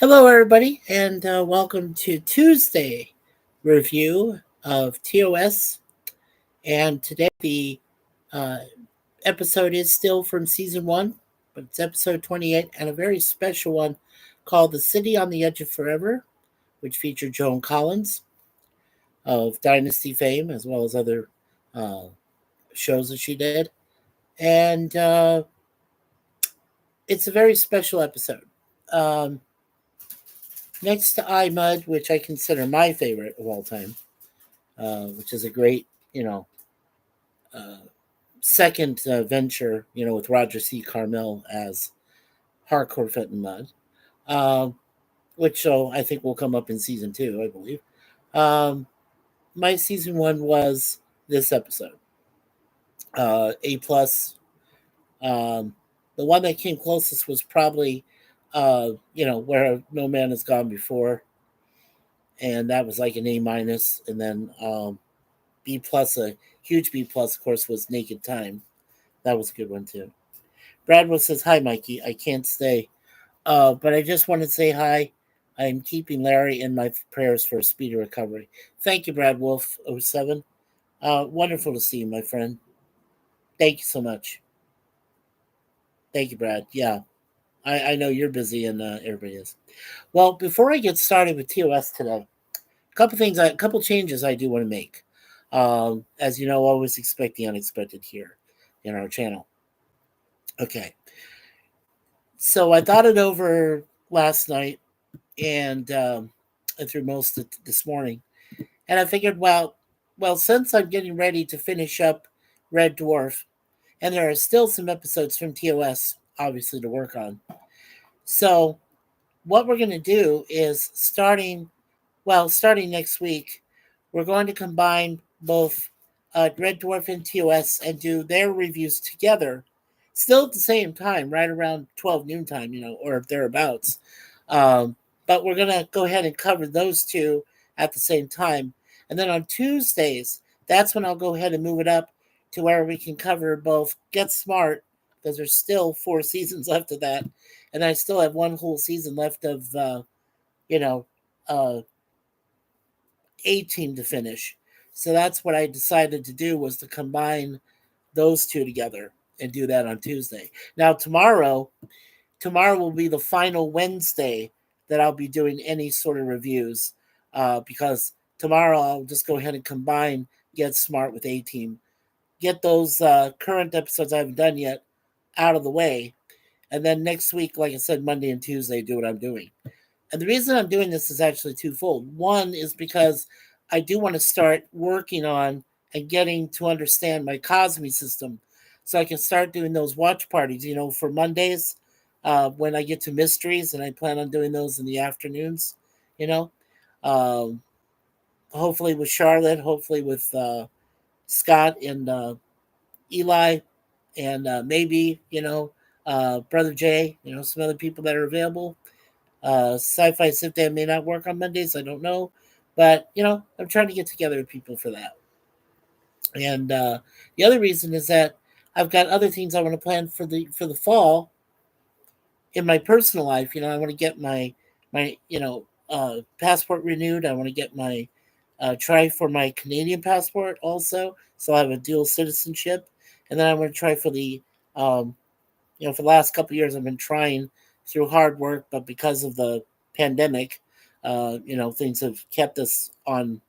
Hello, everybody, and welcome to Tuesday review of TOS. And today, the uh, episode is still from season one, but it's episode 28, and a very special one called The City on the Edge of Forever, which featured Joan Collins of Dynasty fame, as well as other uh, shows that she did. And it's a very special episode. Um, Next to I Mud, which I consider my favorite of all time, which is a great, you know, uh, second venture, with Roger C. Carmel as Hardcore Fit and Mud, uh, which show I think will come up in season two, I believe. Um, my season one was this episode, A plus. Um, the one that came closest was probably, Where No Man Has Gone Before, and that was like an A minus, and then B plus, a huge B plus, of course, was Naked Time. That was a good one too. Bradwood says, "Hi, Mikey. I can't stay, but I just want to say hi. I'm keeping Larry in my prayers for a speedy recovery. Thank you, Brad Wolf 07. Wonderful to see you, my friend. Thank you so much. Thank you, Brad. Yeah, I know you're busy and everybody is. Well, before I get started with TOS today, a couple changes I do want to make. As you know, always expect the unexpected here in our channel. Okay, so I thought it over last night and through most of this morning, and I figured, since I'm getting ready to finish up Red Dwarf, and there are still some episodes from TOS, obviously, to work on. So what we're going to do is starting next week, we're going to combine both Red Dwarf and TOS and do their reviews together, still at the same time, right around 12 noon time, or thereabouts. Um, but we're going to go ahead and cover those two at the same time. And then on Tuesdays, that's when I'll go ahead and move it up to where we can cover both Get Smart, because there's still 4 seasons left of that. And I still have one whole season left of, you know, uh, A-Team to finish. So that's what I decided to do, was to combine those two together and do that on Tuesday. Now tomorrow will be the final Wednesday that I'll be doing any sort of reviews, because tomorrow I'll just go ahead and combine Get Smart with A-Team, get those current episodes I haven't done yet out of the way, and then next week, like I said, Monday and Tuesday, do what I'm doing. And the reason I'm doing this is actually twofold. One is because I do want to start working on and getting to understand my Cosme system, so I can start doing those watch parties, for Mondays, when I get to mysteries, and I plan on doing those in the afternoons, you know. Um, Hopefully with Charlotte, hopefully with Scott and Eli, and maybe, Brother Jay, some other people that are available. Sci-Fi Sip Day may not work on Mondays. I don't know, but I'm trying to get together with people for that. And the other reason is that I've got other things I want to plan for the fall in my personal life. I want to get my passport renewed. I want to get my try for my Canadian passport also, so I have a dual citizenship. And then I want to try for the um, for the last couple of years, I've been trying through hard work, but because of the pandemic, things have kept us on,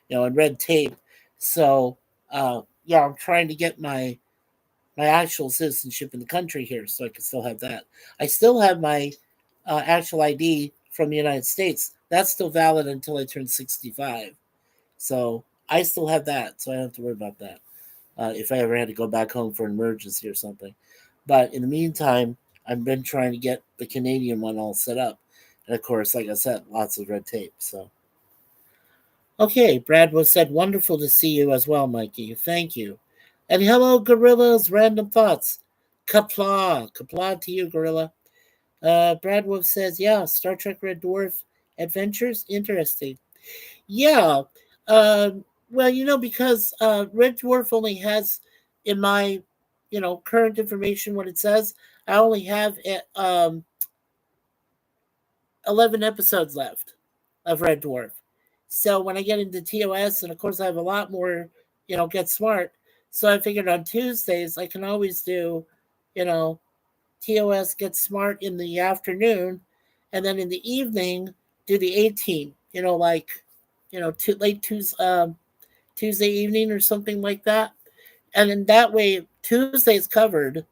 in red tape. So, yeah, I'm trying to get my actual citizenship in the country here, so I can still have that. I still have my actual ID from the United States. That's still valid until I turn 65. So I still have that, so I don't have to worry about that. If I ever had to go back home for an emergency or something. But in the meantime, I've been trying to get the Canadian one all set up. And of course, like I said, lots of red tape. So, okay, Brad was said, wonderful to see you as well, Mikey. Thank you. And hello, Gorillas, Random Thoughts. Kapla. Kapla to you, Gorilla. Brad Wolf says, yeah, Star Trek Red Dwarf Adventures, interesting. Yeah. Well, because Red Dwarf only has, in my, current information, what it says, I only have 11 episodes left of Red Dwarf. So when I get into TOS, and of course I have a lot more, Get Smart. So I figured on Tuesdays I can always do, you know, TOS Get Smart in the afternoon, and then in the evening do the 18. Late Tuesday evening or something like that. And in that way, Tuesday's covered,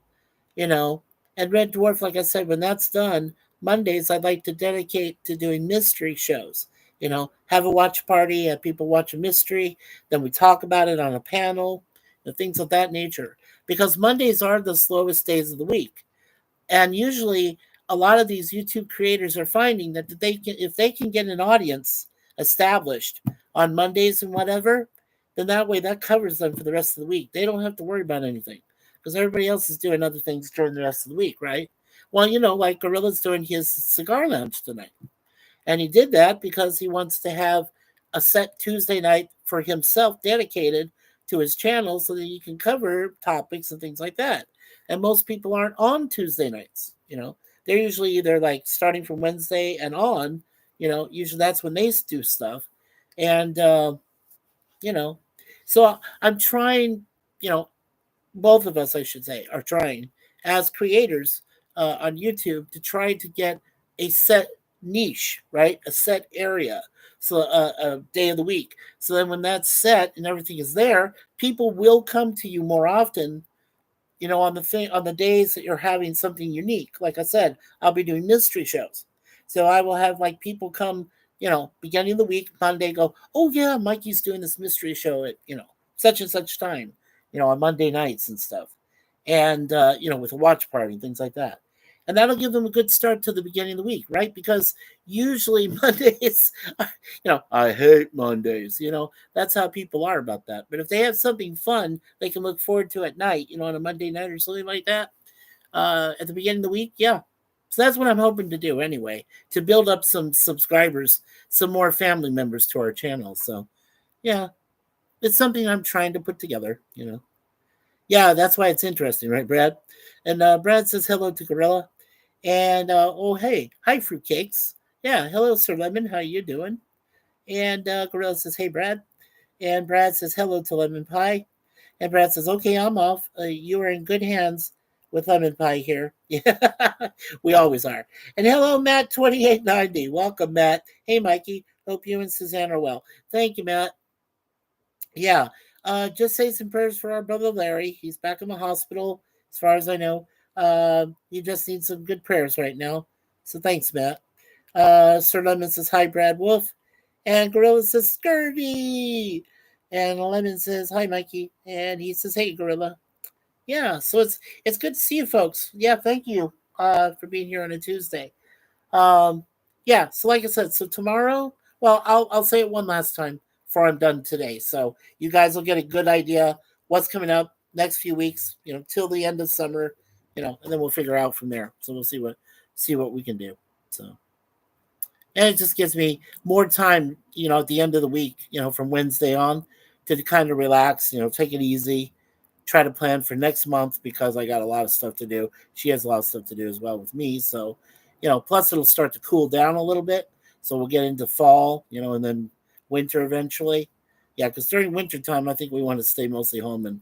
you know. And Red Dwarf, like I said, when that's done, Mondays I'd like to dedicate to doing mystery shows. Have a watch party, have people watch a mystery, then we talk about it on a panel, and things of that nature. Because Mondays are the slowest days of the week. And usually, a lot of these YouTube creators are finding that if they can get an audience established on Mondays and whatever, then that way that covers them for the rest of the week. They don't have to worry about anything because everybody else is doing other things during the rest of the week, right? Well, like Gorilla's doing his cigar lounge tonight. And he did that because he wants to have a set Tuesday night for himself dedicated to his channel so that he can cover topics and things like that. And most people aren't on Tuesday nights. They're usually either like starting from Wednesday and on, usually that's when they do stuff. And, you know, so I'm trying, you know, both of us, I should say, are trying as creators on YouTube to try to get a set niche, right? A set area, so a day of the week. So then when that's set and everything is there, people will come to you more often. On the days that you're having something unique. Like I said, I'll be doing mystery shows. So I will have like people come, beginning of the week, Monday, go, oh yeah, Mikey's doing this mystery show at, such and such time, on Monday nights and stuff. And, with a watch party and things like that. And that'll give them a good start to the beginning of the week, right? Because usually Mondays, I hate Mondays, that's how people are about that. But if they have something fun they can look forward to at night, on a Monday night or something like that, at the beginning of the week, yeah. So that's what I'm hoping to do anyway, to build up some subscribers, some more family members to our channel. So, yeah, it's something I'm trying to put together. Yeah, that's why it's interesting, right, Brad? And Brad says hello to Gorilla. And oh hey, hi fruitcakes. Yeah, hello Sir Lemon, how you doing? And Gorilla says, hey Brad. And Brad says hello to Lemon Pie. And Brad says, okay, I'm off. You are in good hands with Lemon Pie here. Yeah, we always are. And hello Matt 2890. Welcome Matt. Hey Mikey. Hope you and Suzanne are well. Thank you Matt. Yeah. Just say some prayers for our brother Larry. He's back in the hospital, as far as I know. He just needs some good prayers right now. So thanks, Matt. Sir Lemon says, hi, Brad Wolf. And Gorilla says, scurvy. And Lemon says, hi, Mikey. And he says, hey, Gorilla. Yeah, so it's good to see you folks. Yeah, thank you for being here on a Tuesday. Um, yeah, so like I said, so tomorrow, well, I'll say it one last time before I'm done today. So you guys will get a good idea what's coming up next few weeks, till the end of summer, and then we'll figure out from there. So we'll see what we can do. So and it just gives me more time, at the end of the week, from Wednesday on to kind of relax, take it easy, try to plan for next month because I got a lot of stuff to do. She has a lot of stuff to do as well with me. So, plus it'll start to cool down a little bit. So we'll get into fall, and then winter eventually. Yeah, because during winter time, I think we want to stay mostly home and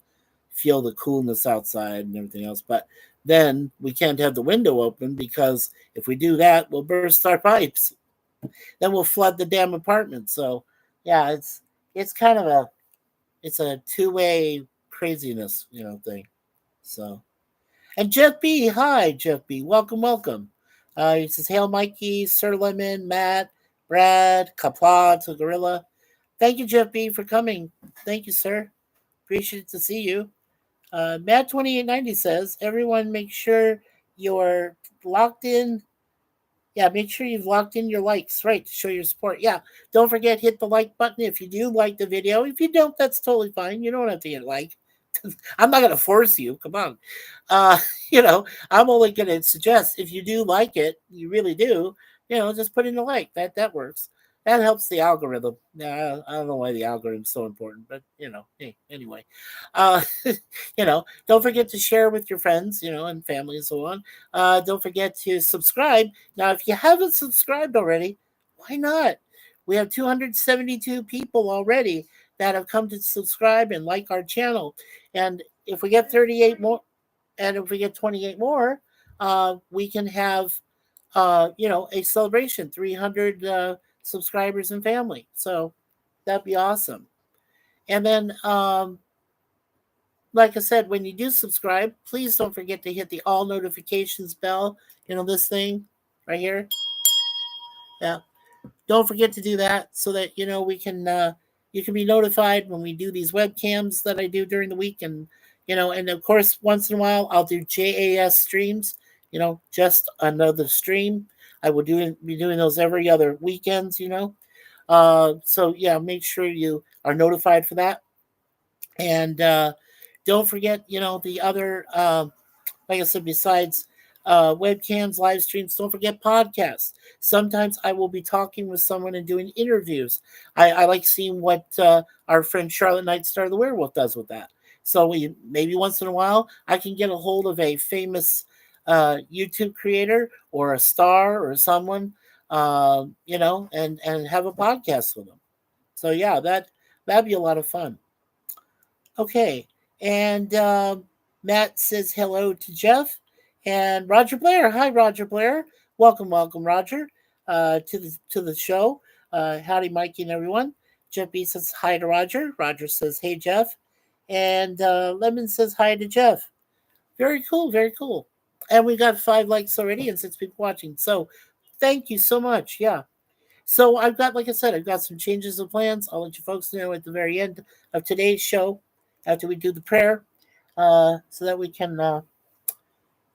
feel the coolness outside and everything else. But then we can't have the window open because if we do that, we'll burst our pipes. Then we'll flood the damn apartment. So yeah, it's kind of a two-way craziness, thing. So, and Jeff B, hi Jeff B, welcome. He says, hail Mikey, Sir Lemon, Matt, Brad, Kapla to Gorilla. Thank you, Jeff B, for coming. Thank you, sir. Appreciate to see you. Matt 2890 says, everyone make sure you're locked in. Yeah, make sure you've locked in your likes, right, to show your support. Yeah, don't forget, hit the like button if you do like the video. If you don't, that's totally fine. You don't have to hit like. I'm not going to force you. Come on. Uh, I'm only going to suggest if you do like it, you really do, just put in a like. That works. that helps the algorithm. Yeah, I don't know why the algorithm's so important, but hey, anyway, uh, don't forget to share with your friends, and family and so on. Don't forget to subscribe. Now, if you haven't subscribed already, why not? We have 272 people already that have come to subscribe and like our channel, and if we get 38 more, and if we get 28 more, we can have a celebration, 300 subscribers and family. So that'd be awesome. And then, like I said, when you do subscribe, please don't forget to hit the all notifications bell. This thing right here. Yeah. Don't forget to do that so that we can you can be notified when we do these webcams that I do during the week, and of course once in a while I'll do JAS streams, just another stream. I will be doing those every other weekends, so yeah, make sure you are notified for that. And don't forget, the other like I said, besides webcams, live streams, don't forget podcasts. Sometimes I will be talking with someone and doing interviews. I like seeing what our friend Charlotte Nightstar the Werewolf does with that. So maybe once in a while I can get a hold of a famous YouTube creator or a star or someone, and have a podcast with them. So yeah, that'd be a lot of fun. Okay, and Matt says hello to Jeff, and Roger Blair. Hi, Roger Blair. Welcome, welcome, Roger, to the show. Howdy, Mikey, and everyone. Jeff B says hi to Roger. Roger says hey, Jeff, and Lemon says hi to Jeff. Very cool, very cool. And we got 5 likes already and 6 people watching. So, thank you so much. Yeah. So like I said, I've got some changes of plans. I'll let you folks know at the very end of today's show, after we do the prayer, so that we can,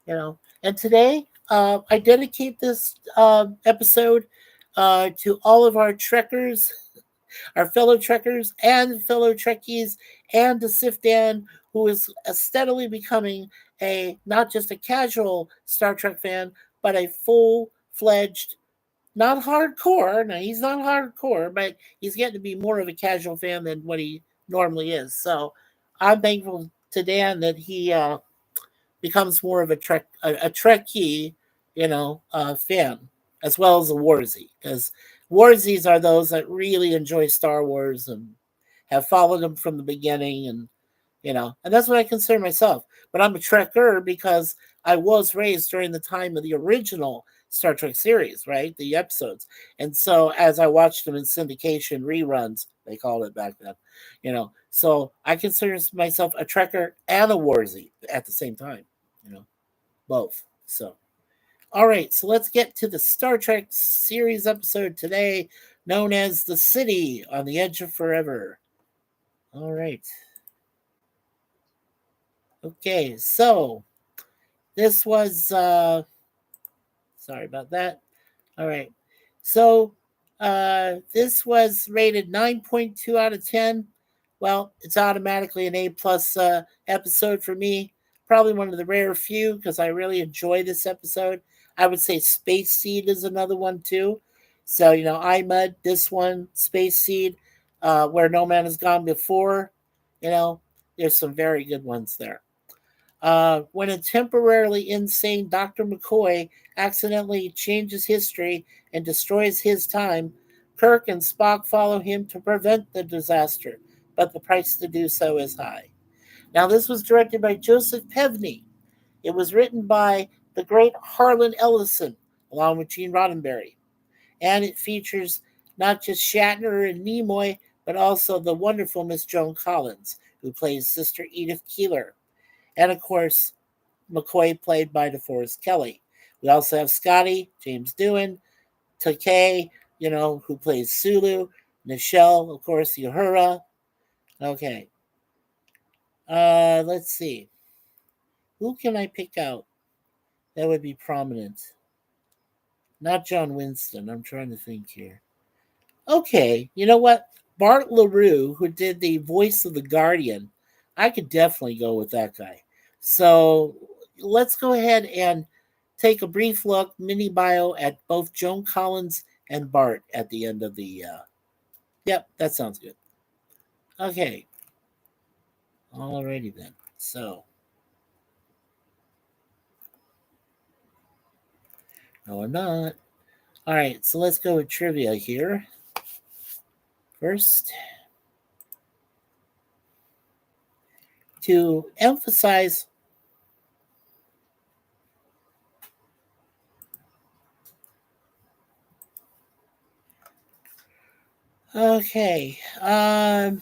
And today, I dedicate this episode to all of our Trekkers, our fellow Trekkers and fellow Trekkies, and to Sif Dan, who is steadily becoming not just a casual Star Trek fan, but a full-fledged, not hardcore. Now, he's not hardcore, but he's getting to be more of a casual fan than what he normally is. So I'm thankful to Dan that he becomes more of a Trekkie, fan, as well as a Warzy, because Warzies are those that really enjoy Star Wars and have followed them from the beginning, and that's what I consider myself. But I'm a Trekker because I was raised during the time of the original Star Trek series, right? The episodes. And so as I watched them in syndication reruns, they called it back then, so I consider myself a Trekker and a Warzy at the same time, both. So, all right, so let's get to the Star Trek series episode today, known as The City on the Edge of Forever. All right. Okay, so this was sorry about that. All right. So this was rated 9.2 out of 10. Well, it's automatically an A+ episode for me. Probably one of the rare few because I really enjoy this episode. I would say Space Seed is another one too. So, iMud, this one, Space Seed, Where No Man Has Gone Before. There's some very good ones there. When a temporarily insane Dr. McCoy accidentally changes history and destroys his time, Kirk and Spock follow him to prevent the disaster, but the price to do so is high. Now, this was directed by Joseph Pevney. It was written by the great Harlan Ellison, along with Gene Roddenberry. And it features not just Shatner and Nimoy, but also the wonderful Miss Joan Collins, who plays Sister Edith Keeler. And, of course, McCoy, played by DeForest Kelley. We also have Scotty, James Doohan, Takei, who plays Sulu, Nichelle, of course, Uhura. Okay. Let's see. Who can I pick out that would be prominent? Not John Winston. I'm trying to think here. Okay, you know what? Bart LaRue, who did the voice of the Guardian, I could definitely go with that guy. So let's go ahead and take a brief look, mini bio, at both Joan Collins and Bart at the end of the. Yep, that sounds good. Okay. Alrighty then. So. No, I'm not. All right, so let's go with trivia here. First, to emphasize. Okay. To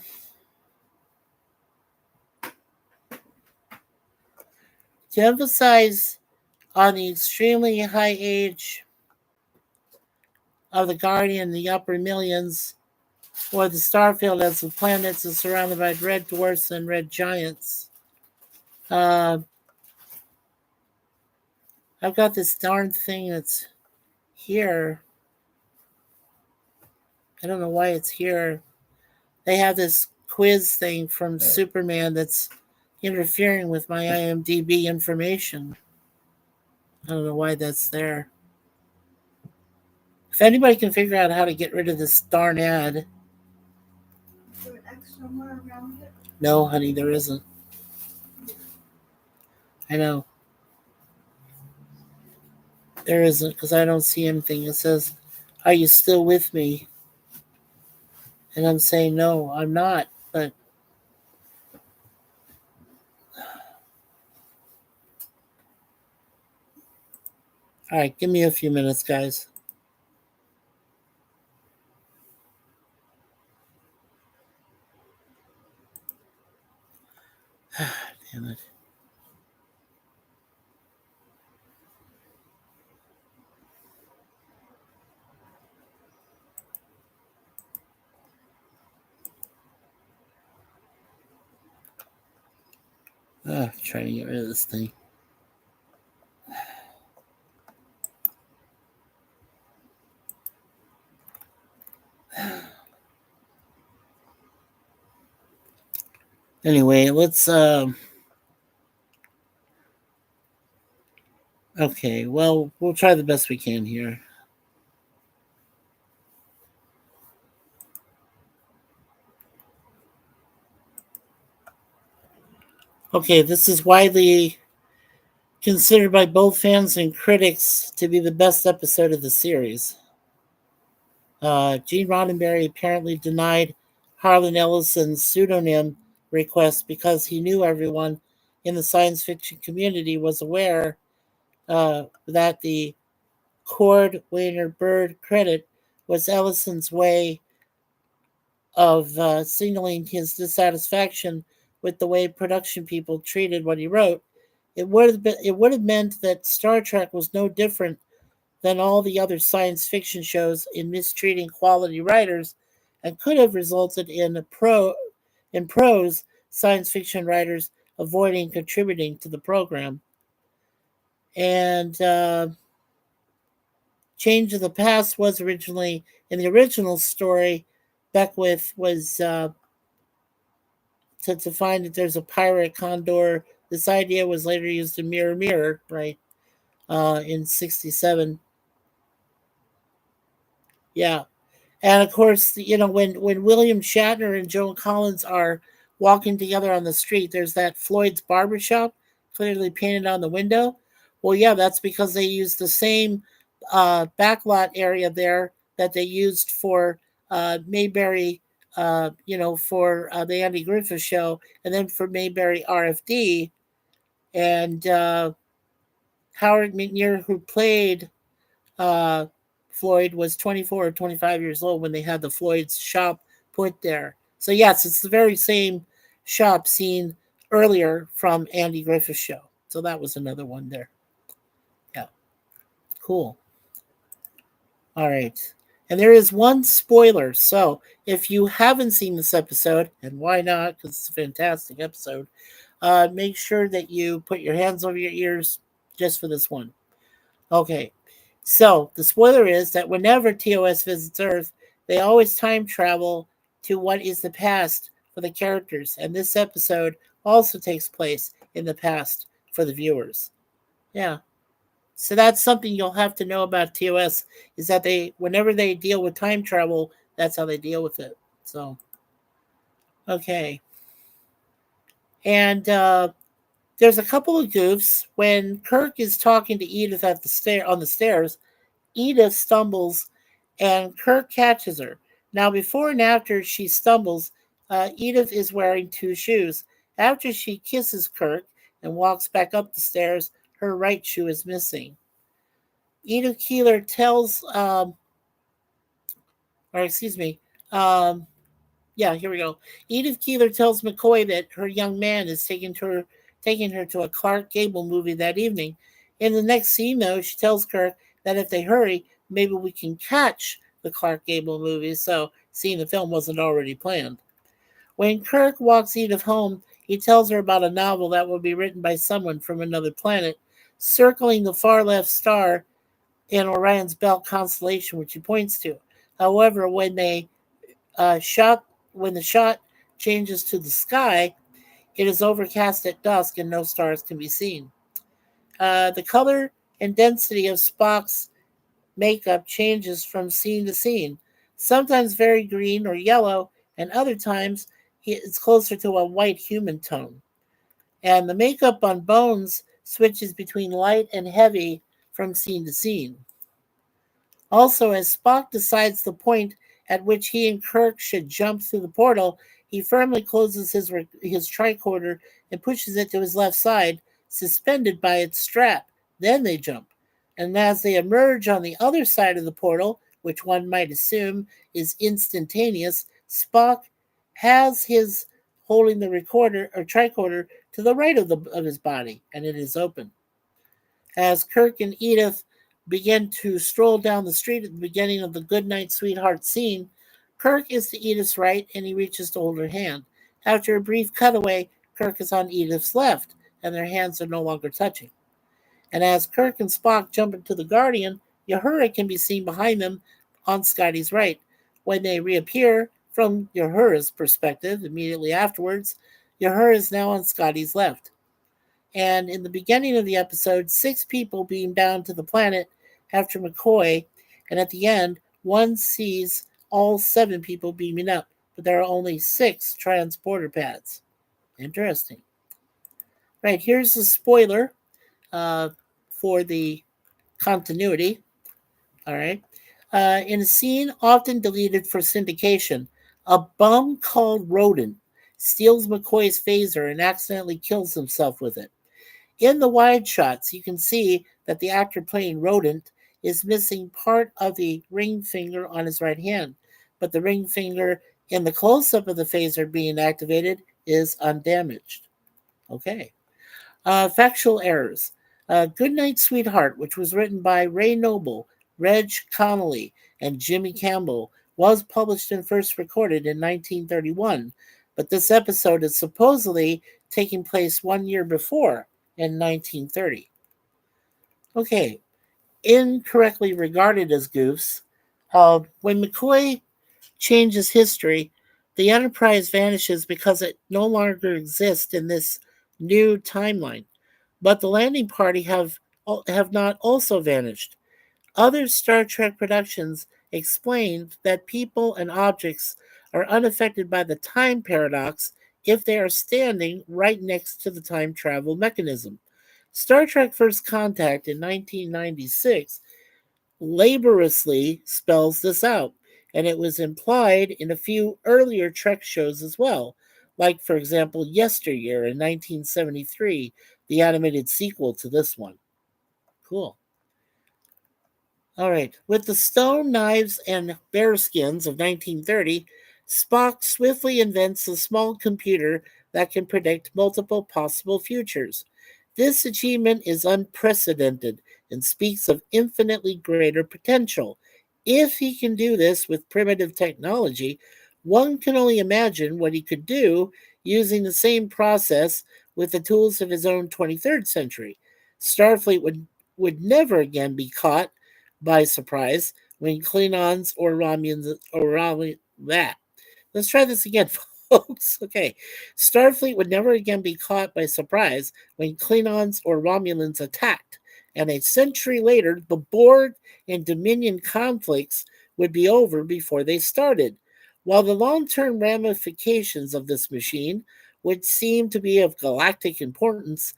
emphasize on the extremely high age of the Guardian, the upper millions, or the starfield as the planets are surrounded by red dwarfs and red giants. I've got this darn thing that's here. I don't know why it's here. They have this quiz thing from Superman that's interfering with my IMDb information. I don't know why that's there. If anybody can figure out how to get rid of this darn ad. Is there an extra one around it? No, honey, there isn't. I know. There isn't because I don't see anything. It says, "Are you still with me?" And I'm saying, "No, I'm not." But all right, give me a few minutes, guys. Damn it. Trying to get rid of this thing. Anyway, let's okay, well, we'll try the best we can here. Okay, this is widely considered by both fans and critics to be the best episode of the series. Gene Roddenberry apparently denied Harlan Ellison's pseudonym request because he knew everyone in the science fiction community was aware that the Cord Wainer Bird credit was Ellison's way of signaling his dissatisfaction with the way production people treated what he wrote. It would have meant that Star Trek was no different than all the other science fiction shows in mistreating quality writers, and could have resulted in prose science fiction writers avoiding contributing to the program. And Change of the Past was originally in the original story. Beckwith was to find that there's a pirate condor. This idea was later used in Mirror Mirror, right? In '67. Yeah. And of course, when William Shatner and Joan Collins are walking together on the street, there's that Floyd's barbershop clearly painted on the window. Well, yeah, that's because they used the same backlot area there that they used for Mayberry, for the Andy Griffith Show, and then for Mayberry RFD. And Howard McNear, who played uh, Floyd, was 24 or 25 years old when they had the Floyd's shop put there. So yes, it's the very same shop seen earlier from Andy Griffith's show. So that was another one there. Yeah. Cool. All right. And there is one spoiler. So if you haven't seen this episode, and why not? Because it's a fantastic episode, make sure that you put your hands over your ears just for this one. Okay. So the spoiler is that whenever TOS visits Earth, they always time travel to what is the past for the characters. And this episode also takes place in the past for the viewers. Yeah. So that's something you'll have to know about TOS is that whenever they deal with time travel, that's how they deal with it. So, okay. And there's a couple of goofs when Kirk is talking to Edith at the on the stairs. Edith stumbles, and Kirk catches her. Now, before and after she stumbles, Edith is wearing two shoes. After she kisses Kirk and walks back up the stairs, her right shoe is missing. Edith Keeler tells, or excuse me, um, yeah, here we go. Edith Keeler tells McCoy that her young man is taking her to a Clark Gable movie that evening. In the next scene, though, she tells Kirk that if they hurry, maybe we can catch the Clark Gable movie. So, seeing the film wasn't already planned. When Kirk walks Edith home, he tells her about a novel that will be written by someone from another planet, circling the far left star in Orion's Belt constellation, which he points to. However, shot when the shot changes to the sky, it is overcast at dusk and no stars can be seen. The color and density of Spock's makeup changes from scene to scene, sometimes very green or yellow, and other times it's closer to a white human tone. And the makeup on Bones switches between light and heavy from scene to scene. Also, as Spock decides the point at which he and Kirk should jump through the portal, he firmly closes his tricorder and pushes it to his left side, suspended by its strap. Then they jump. And as they emerge on the other side of the portal, which one might assume is instantaneous, Spock has his holding the recorder or tricorder to the right of his body, and it is open. As Kirk and Edith begin to stroll down the street at the beginning of the Goodnight Sweetheart scene, Kirk is to Edith's right and he reaches to hold her hand. After a brief cutaway, Kirk is on Edith's left and their hands are no longer touching. And as Kirk and Spock jump into the Guardian, Uhura can be seen behind them on Scotty's right. When they reappear from Uhura's perspective immediately afterwards, Uhura is now on Scotty's left. And in the beginning of the episode, 6 people beam down to the planet after McCoy, and at the end, one sees all 7 people beaming up, but there are only 6 transporter pads. Interesting. Right, here's the spoiler for the continuity. All right. In a scene often deleted for syndication, a bum called Rodent steals McCoy's phaser and accidentally kills himself with it. In the wide shots, you can see that the actor playing Rodent is missing part of the ring finger on his right hand, but the ring finger in the close up of the phaser being activated is undamaged. Okay. Factual errors. Goodnight Sweetheart, which was written by Ray Noble, Reg Connolly, and Jimmy Campbell, was published and first recorded in 1931, but this episode is supposedly taking place 1 year before in 1930. Okay, incorrectly regarded as goofs. When McCoy changes history, the Enterprise vanishes because it no longer exists in this new timeline. But the landing party have not also vanished. Other Star Trek productions explained that people and objects are unaffected by the time paradox if they are standing right next to the time travel mechanism. Star Trek First Contact in 1996 laboriously spells this out, and it was implied in a few earlier Trek shows as well, like, for example, Yesteryear in 1973, the animated sequel to this one. Cool. All right. With the stone, knives, and bearskins of 1930, Spock swiftly invents a small computer that can predict multiple possible futures. This achievement is unprecedented and speaks of infinitely greater potential. If he can do this with primitive technology, one can only imagine what he could do using the same process with the tools of his own 23rd century. Starfleet would never again be caught by surprise when Klingons or Romulans that. Let's try this again, folks. Okay. Starfleet would never again be caught by surprise when Klingons or Romulans attacked. And a century later, the Borg and Dominion conflicts would be over before they started. While the long term ramifications of this machine would seem to be of galactic importance,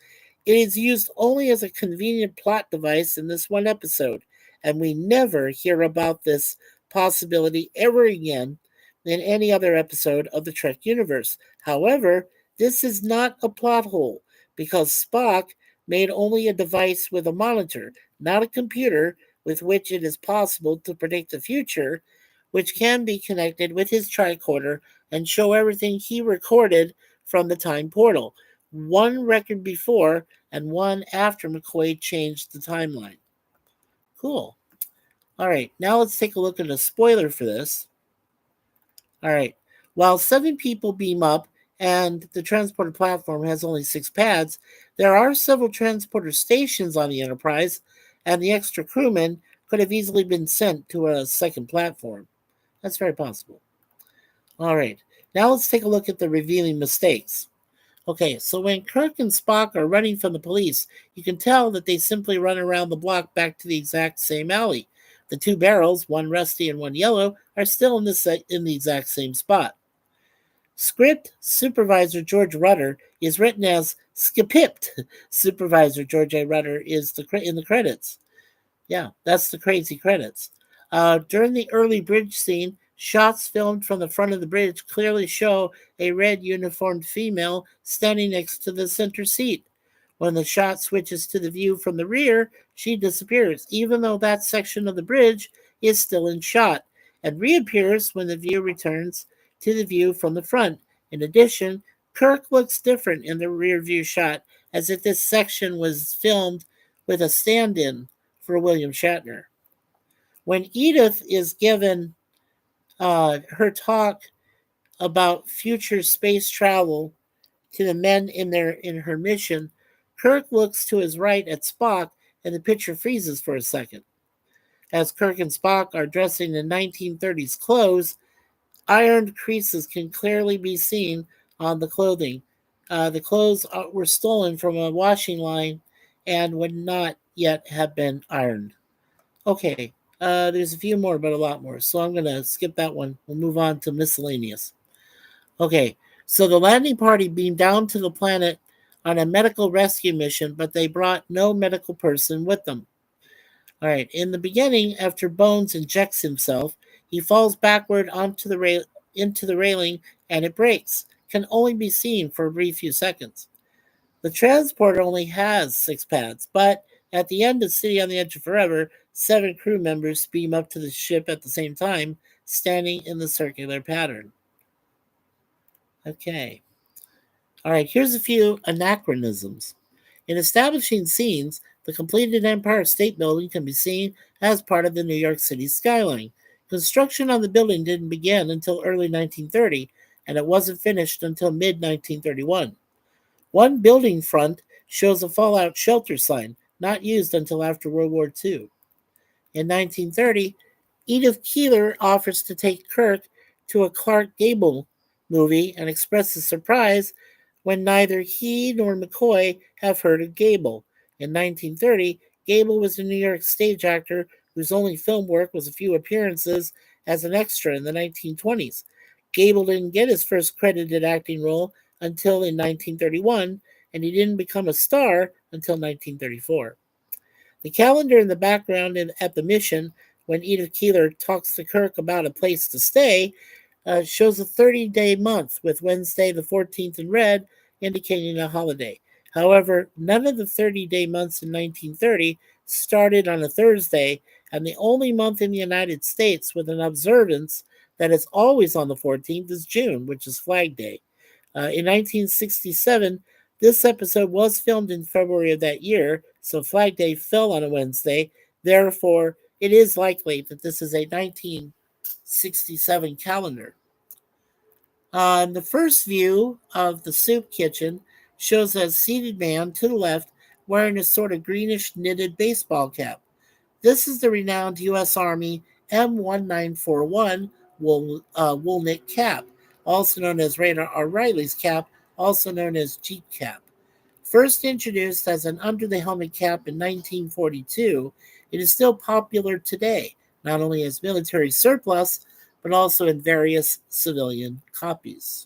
it is used only as a convenient plot device in this one episode, and we never hear about this possibility ever again in any other episode of the Trek universe. However, this is not a plot hole because Spock made only a device with a monitor, not a computer with which it is possible to predict the future, which can be connected with his tricorder and show everything he recorded from the time portal. One record before and one after McCoy changed the timeline. Cool. All right, now let's take a look at a spoiler for this. All right. While 7 people beam up and the transporter platform has only 6 pads, there are several transporter stations on the Enterprise, and the extra crewmen could have easily been sent to a second platform. That's very possible. All right. Now let's take a look at the revealing mistakes. Okay, so when Kirk and Spock are running from the police, you can tell that they simply run around the block back to the exact same alley. The 2 barrels, one rusty and one yellow, are still in the exact same spot. Script Supervisor George Rudder is written as Skipipped. Supervisor George A. Rudder is in the credits. Yeah, that's the crazy credits. During the early bridge scene, shots filmed from the front of the bridge clearly show a red uniformed female standing next to the center seat. When the shot switches to the view from the rear, she disappears, even though that section of the bridge is still in shot, and reappears when the view returns to the view from the front. In addition, Kirk looks different in the rear view shot, as if this section was filmed with a stand-in for William Shatner. When Edith is given her talk about future space travel to the men in her mission, Kirk looks to his right at Spock, and the picture freezes for a second. As Kirk and Spock are dressing in 1930s clothes, ironed creases can clearly be seen on the clothing. The clothes were stolen from a washing line and would not yet have been ironed. Okay, there's a few more, but a lot more. So I'm going to skip that one. We'll move on to miscellaneous. Okay, so the landing party beamed down to the planet on a medical rescue mission, but they brought no medical person with them. All right, in the beginning, after Bones injects himself, he falls backward into the railing and it breaks. Can only be seen for a brief few seconds. The transporter only has 6 pads, but at the end of City on the Edge of Forever, 7 crew members beam up to the ship at the same time, standing in the circular pattern. Okay. All right, here's a few anachronisms. In establishing scenes, the completed Empire State Building can be seen as part of the New York City skyline. Construction on the building didn't begin until early 1930, and it wasn't finished until mid 1931. One building front shows a fallout shelter sign, not used until after World War II. In 1930, Edith Keeler offers to take Kirk to a Clark Gable movie and expresses surprise when neither he nor McCoy have heard of Gable. In 1930, Gable was a New York stage actor whose only film work was a few appearances as an extra in the 1920s. Gable didn't get his first credited acting role until in 1931, and he didn't become a star until 1934. The calendar in the background at the mission, when Edith Keeler talks to Kirk about a place to stay, shows a 30-day month with Wednesday the 14th in red, indicating a holiday. However, none of the 30-day months in 1930 started on a Thursday, and the only month in the United States with an observance that is always on the 14th is June, which is Flag Day. In 1967, this episode was filmed in February of that year, so Flag Day fell on a Wednesday. Therefore, it is likely that this is a 1967 calendar. The first view of the soup kitchen shows a seated man to the left wearing a sort of greenish knitted baseball cap. This is the renowned U.S. Army M1941 wool-knit cap, also known as Rayner R. Riley's cap, also known as Jeep cap. First introduced as an under-the-helmet cap in 1942, it is still popular today, not only as military surplus, but also in various civilian copies.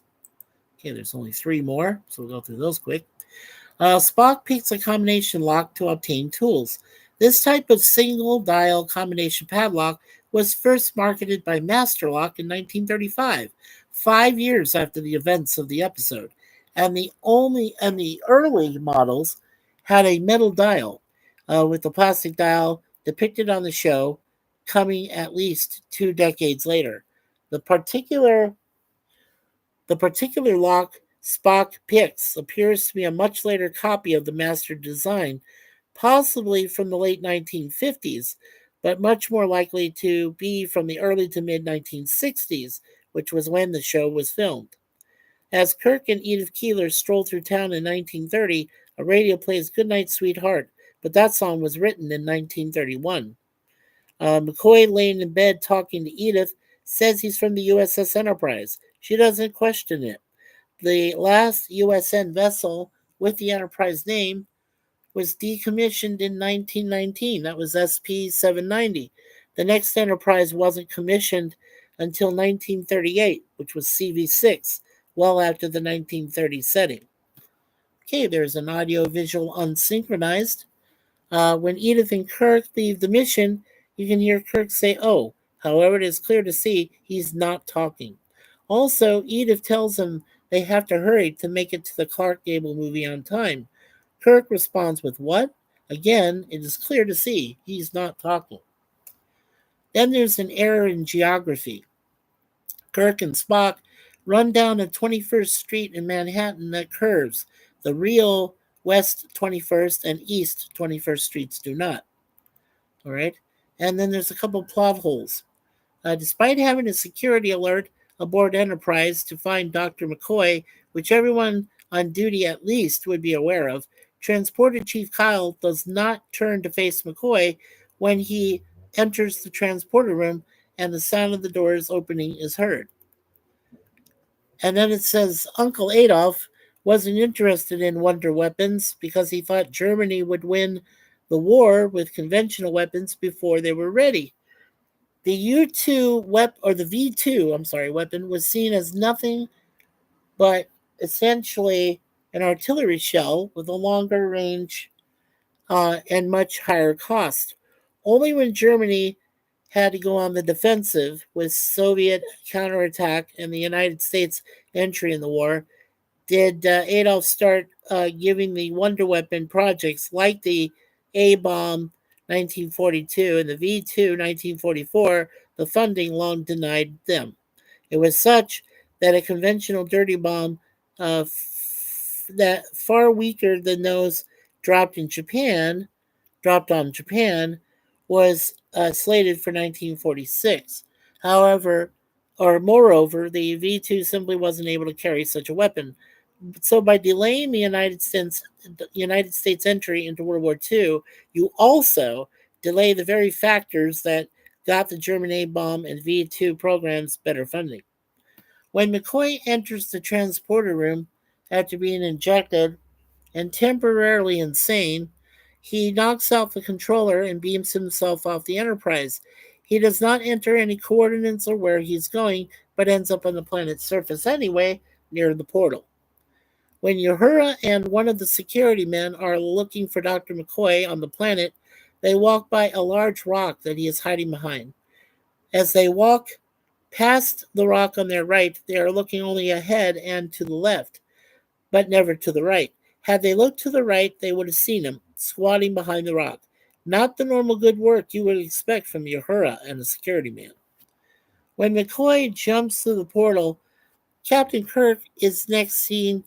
Okay, there's only 3 more, so we'll go through those quick. Spock picks a combination lock to obtain tools. This type of single dial combination padlock was first marketed by Master Lock in 1935, 5 years after the events of the episode. And the early models had a metal dial, with the plastic dial depicted on the show coming at least 2 decades later. The particular lock Spock picks appears to be a much later copy of the master design, possibly from the late 1950s, but much more likely to be from the early to mid 1960s, which was when the show was filmed. As Kirk and Edith Keeler stroll through town in 1930, a radio plays Goodnight Sweetheart, but that song was written in 1931. McCoy, laying in bed talking to Edith, says he's from the USS Enterprise. She doesn't question it. The last USN vessel with the Enterprise name was decommissioned in 1919. That was SP 790. The next Enterprise wasn't commissioned until 1938, which was CV6, well after the 1930 setting. Okay, there's an audio-visual unsynchronized. When Edith and Kirk leave the mission, you can hear Kirk say, "Oh." However, it is clear to see he's not talking. Also, Edith tells him they have to hurry to make it to the Clark Gable movie on time. Kirk responds with, "What?" Again, it is clear to see he's not talking. Then there's an error in geography. Kirk and Spock run down a 21st Street in Manhattan that curves. The real West 21st and East 21st Streets do not. All right. And then there's a couple plot holes. Despite having a security alert aboard Enterprise to find Dr. McCoy, which everyone on duty at least would be aware of, Transporter Chief Kyle does not turn to face McCoy when he enters the transporter room and the sound of the doors opening is heard. And then it says Uncle Adolf wasn't interested in wonder weapons because he thought Germany would win the war with conventional weapons before they were ready. The U-2 the V-2, weapon was seen as nothing but essentially an artillery shell with a longer range and much higher cost. Only when Germany had to go on the defensive with Soviet counterattack and the United States entry in the war did Adolf start giving the wonder weapon projects like the A-bomb 1942 and the V-2 1944 the funding long denied them. It was such that a conventional dirty bomb that far weaker than those dropped on Japan, was slated for 1946. However, or moreover, the V-2 simply wasn't able to carry such a weapon. So by delaying the United States entry into World War II, you also delay the very factors that got the German A-bomb and V-2 programs better funding. When McCoy enters the transporter room after being injected and temporarily insane, he knocks out the controller and beams himself off the Enterprise. He does not enter any coordinates or where he's going, but ends up on the planet's surface anyway, near the portal. When Uhura and one of the security men are looking for Dr. McCoy on the planet, they walk by a large rock that he is hiding behind. As they walk past the rock on their right, they are looking only ahead and to the left, but never to the right. Had they looked to the right, they would have seen him, squatting behind the rock. Not the normal good work you would expect from Uhura and the security man. When McCoy jumps through the portal, Captain Kirk is next seen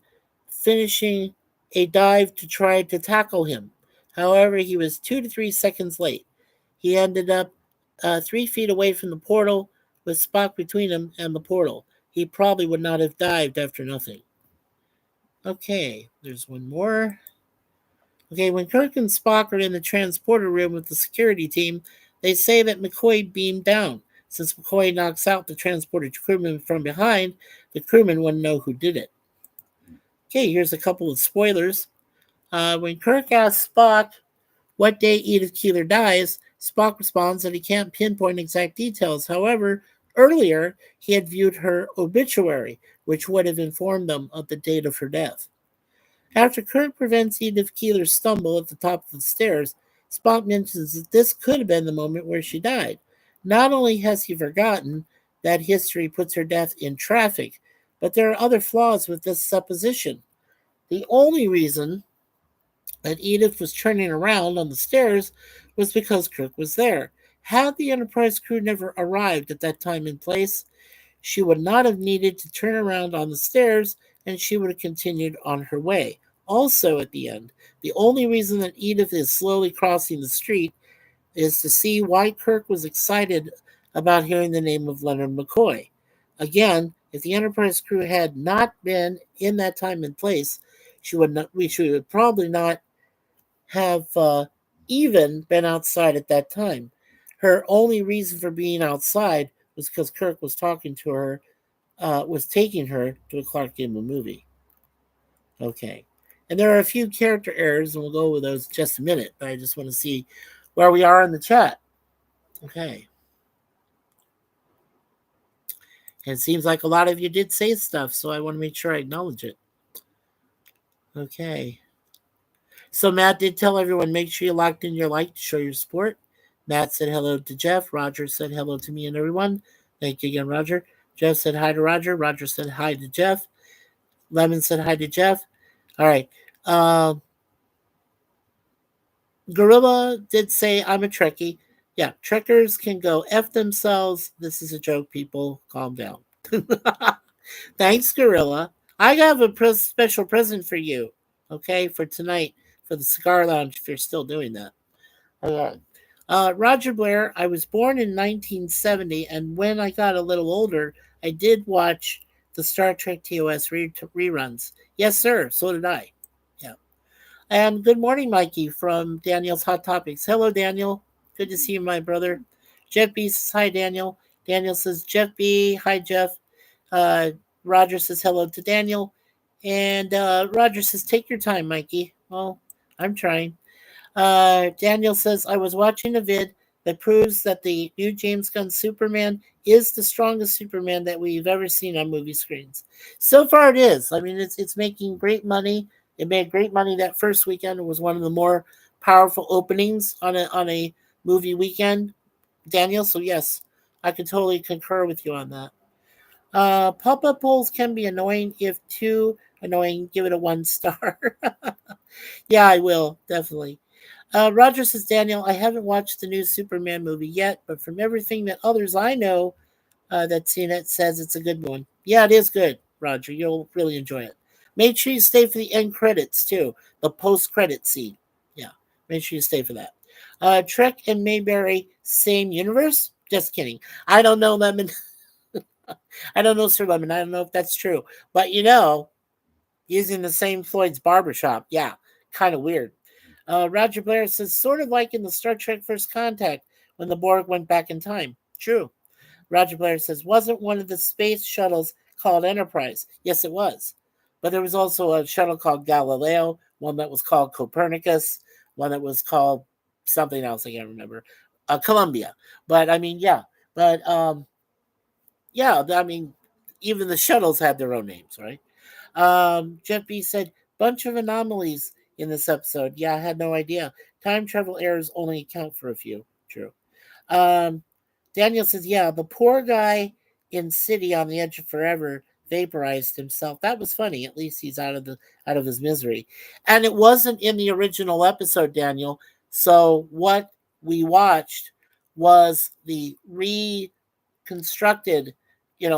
finishing a dive to try to tackle him. However, he was 2 to 3 seconds late. He ended up 3 feet away from the portal with Spock between him and the portal. He probably would not have dived after nothing. Okay, there's one more. Okay, when Kirk and Spock are in the transporter room with the security team, they say that McCoy beamed down. Since McCoy knocks out the transporter crewman from behind, the crewman wouldn't know who did it. Okay, here's a couple of spoilers. When Kirk asks Spock what day Edith Keeler dies, Spock responds that he can't pinpoint exact details. However, earlier he had viewed her obituary, which would have informed them of the date of her death. After Kirk prevents Edith Keeler's stumble at the top of the stairs, Spock mentions that this could have been the moment where she died. Not only has he forgotten that history puts her death in traffic, but there are other flaws with this supposition. The only reason that Edith was turning around on the stairs was because Kirk was there. Had the Enterprise crew never arrived at that time and place, she would not have needed to turn around on the stairs and she would have continued on her way. Also, at the end, the only reason that Edith is slowly crossing the street is to see why Kirk was excited about hearing the name of Leonard McCoy. Again, if the Enterprise crew had not been in that time and place, she would probably not have even been outside at that time. Her only reason for being outside was because Kirk was talking to her, was taking her to a Clark Gable movie. Okay. And there are a few character errors, and we'll go over those in just a minute, but I just want to see where we are in the chat. Okay. And it seems like a lot of you did say stuff, so I want to make sure I acknowledge it. Okay. So Matt did tell everyone, make sure you locked in your like to show your support. Matt said hello to Jeff. Roger said hello to me and everyone. Thank you again, Roger. Jeff said hi to Roger. Roger said hi to Jeff. Lemon said hi to Jeff. All right. Gorilla did say I'm a Trekkie. Yeah, Trekkers can go F themselves. This is a joke, people. Calm down. Thanks, Gorilla. I have a special present for you, okay, for tonight, for the Cigar Lounge, if you're still doing that. All right. Roger Blair, I was born in 1970, and when I got a little older, I did watch the Star Trek TOS reruns. Yes, sir, so did I. Yeah. And good morning, Mikey, from Daniel's Hot Topics. Hello, Daniel. Good to see you, my brother. Jeff B says, hi, Daniel. Daniel says, Jeff B, hi, Jeff. Uh, Roger says hello to Daniel. And Roger says, take your time, Mikey. Well, I'm trying. Daniel says, I was watching a vid that proves that the new James Gunn Superman is the strongest Superman that we've ever seen on movie screens. So far it is. I mean, it's making great money. It made great money that first weekend. It was one of the more powerful openings on a movie weekend, Daniel. So yes, I could totally concur with you on that. Pop-up polls can be annoying. If too annoying, give it a 1 star. Yeah, I will, definitely. Roger says, Daniel, I haven't watched the new Superman movie yet, but from everything that others I know that's seen it says it's a good one. Yeah, it is good, Roger. You'll really enjoy it. Make sure you stay for the end credits, too. The post-credit scene. Yeah, make sure you stay for that. Trek and Mayberry, same universe? Just kidding. I don't know, Lemon. I don't know, Sir Lemon. I don't know if that's true. But, using the same Floyd's barbershop. Yeah, kind of weird. Roger Blair says, sort of like in the Star Trek First Contact when the Borg went back in time. True. Roger Blair says, wasn't one of the space shuttles called Enterprise? Yes, it was. But there was also a shuttle called Galileo, one that was called Copernicus, one that was called something else I can't remember. Columbia. But I mean, yeah. But yeah, I mean, even the shuttles had their own names, right? Jeff B said, bunch of anomalies in this episode. Yeah, I had no idea. Time travel errors only account for a few. True. Um, Daniel says, yeah, the poor guy in City on the Edge of Forever vaporized himself. That was funny. At least he's out of his misery. And it wasn't in the original episode, Daniel. So what we watched was the reconstructed, the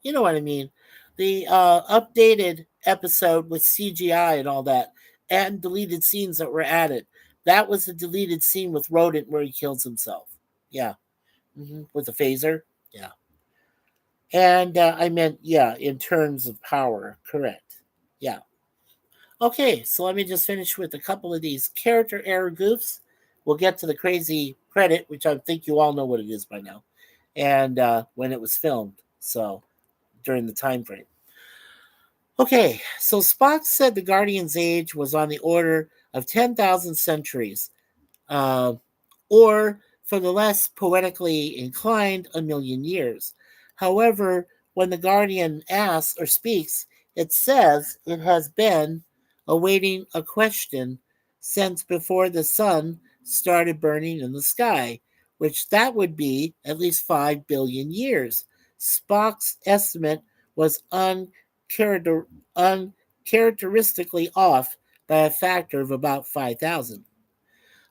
you know what I mean, the updated episode with CGI and all that, and deleted scenes that were added. That was the deleted scene with Rodent where he kills himself. Yeah, with the phaser. Yeah, and I meant in terms of power. Correct. Yeah. Okay, so let me just finish with a couple of these character error goofs. We'll get to the crazy credit, which I think you all know what it is by now, and when it was filmed. So during the time frame. Okay, so Spock said the Guardian's age was on the order of 10,000 centuries, uh, or for the less poetically inclined, a million years. However, when the Guardian asks or speaks, it says it has been awaiting a question since before the sun started burning in the sky, which that would be at least 5 billion years. Spock's estimate was uncharacteristically off by a factor of about 5,000.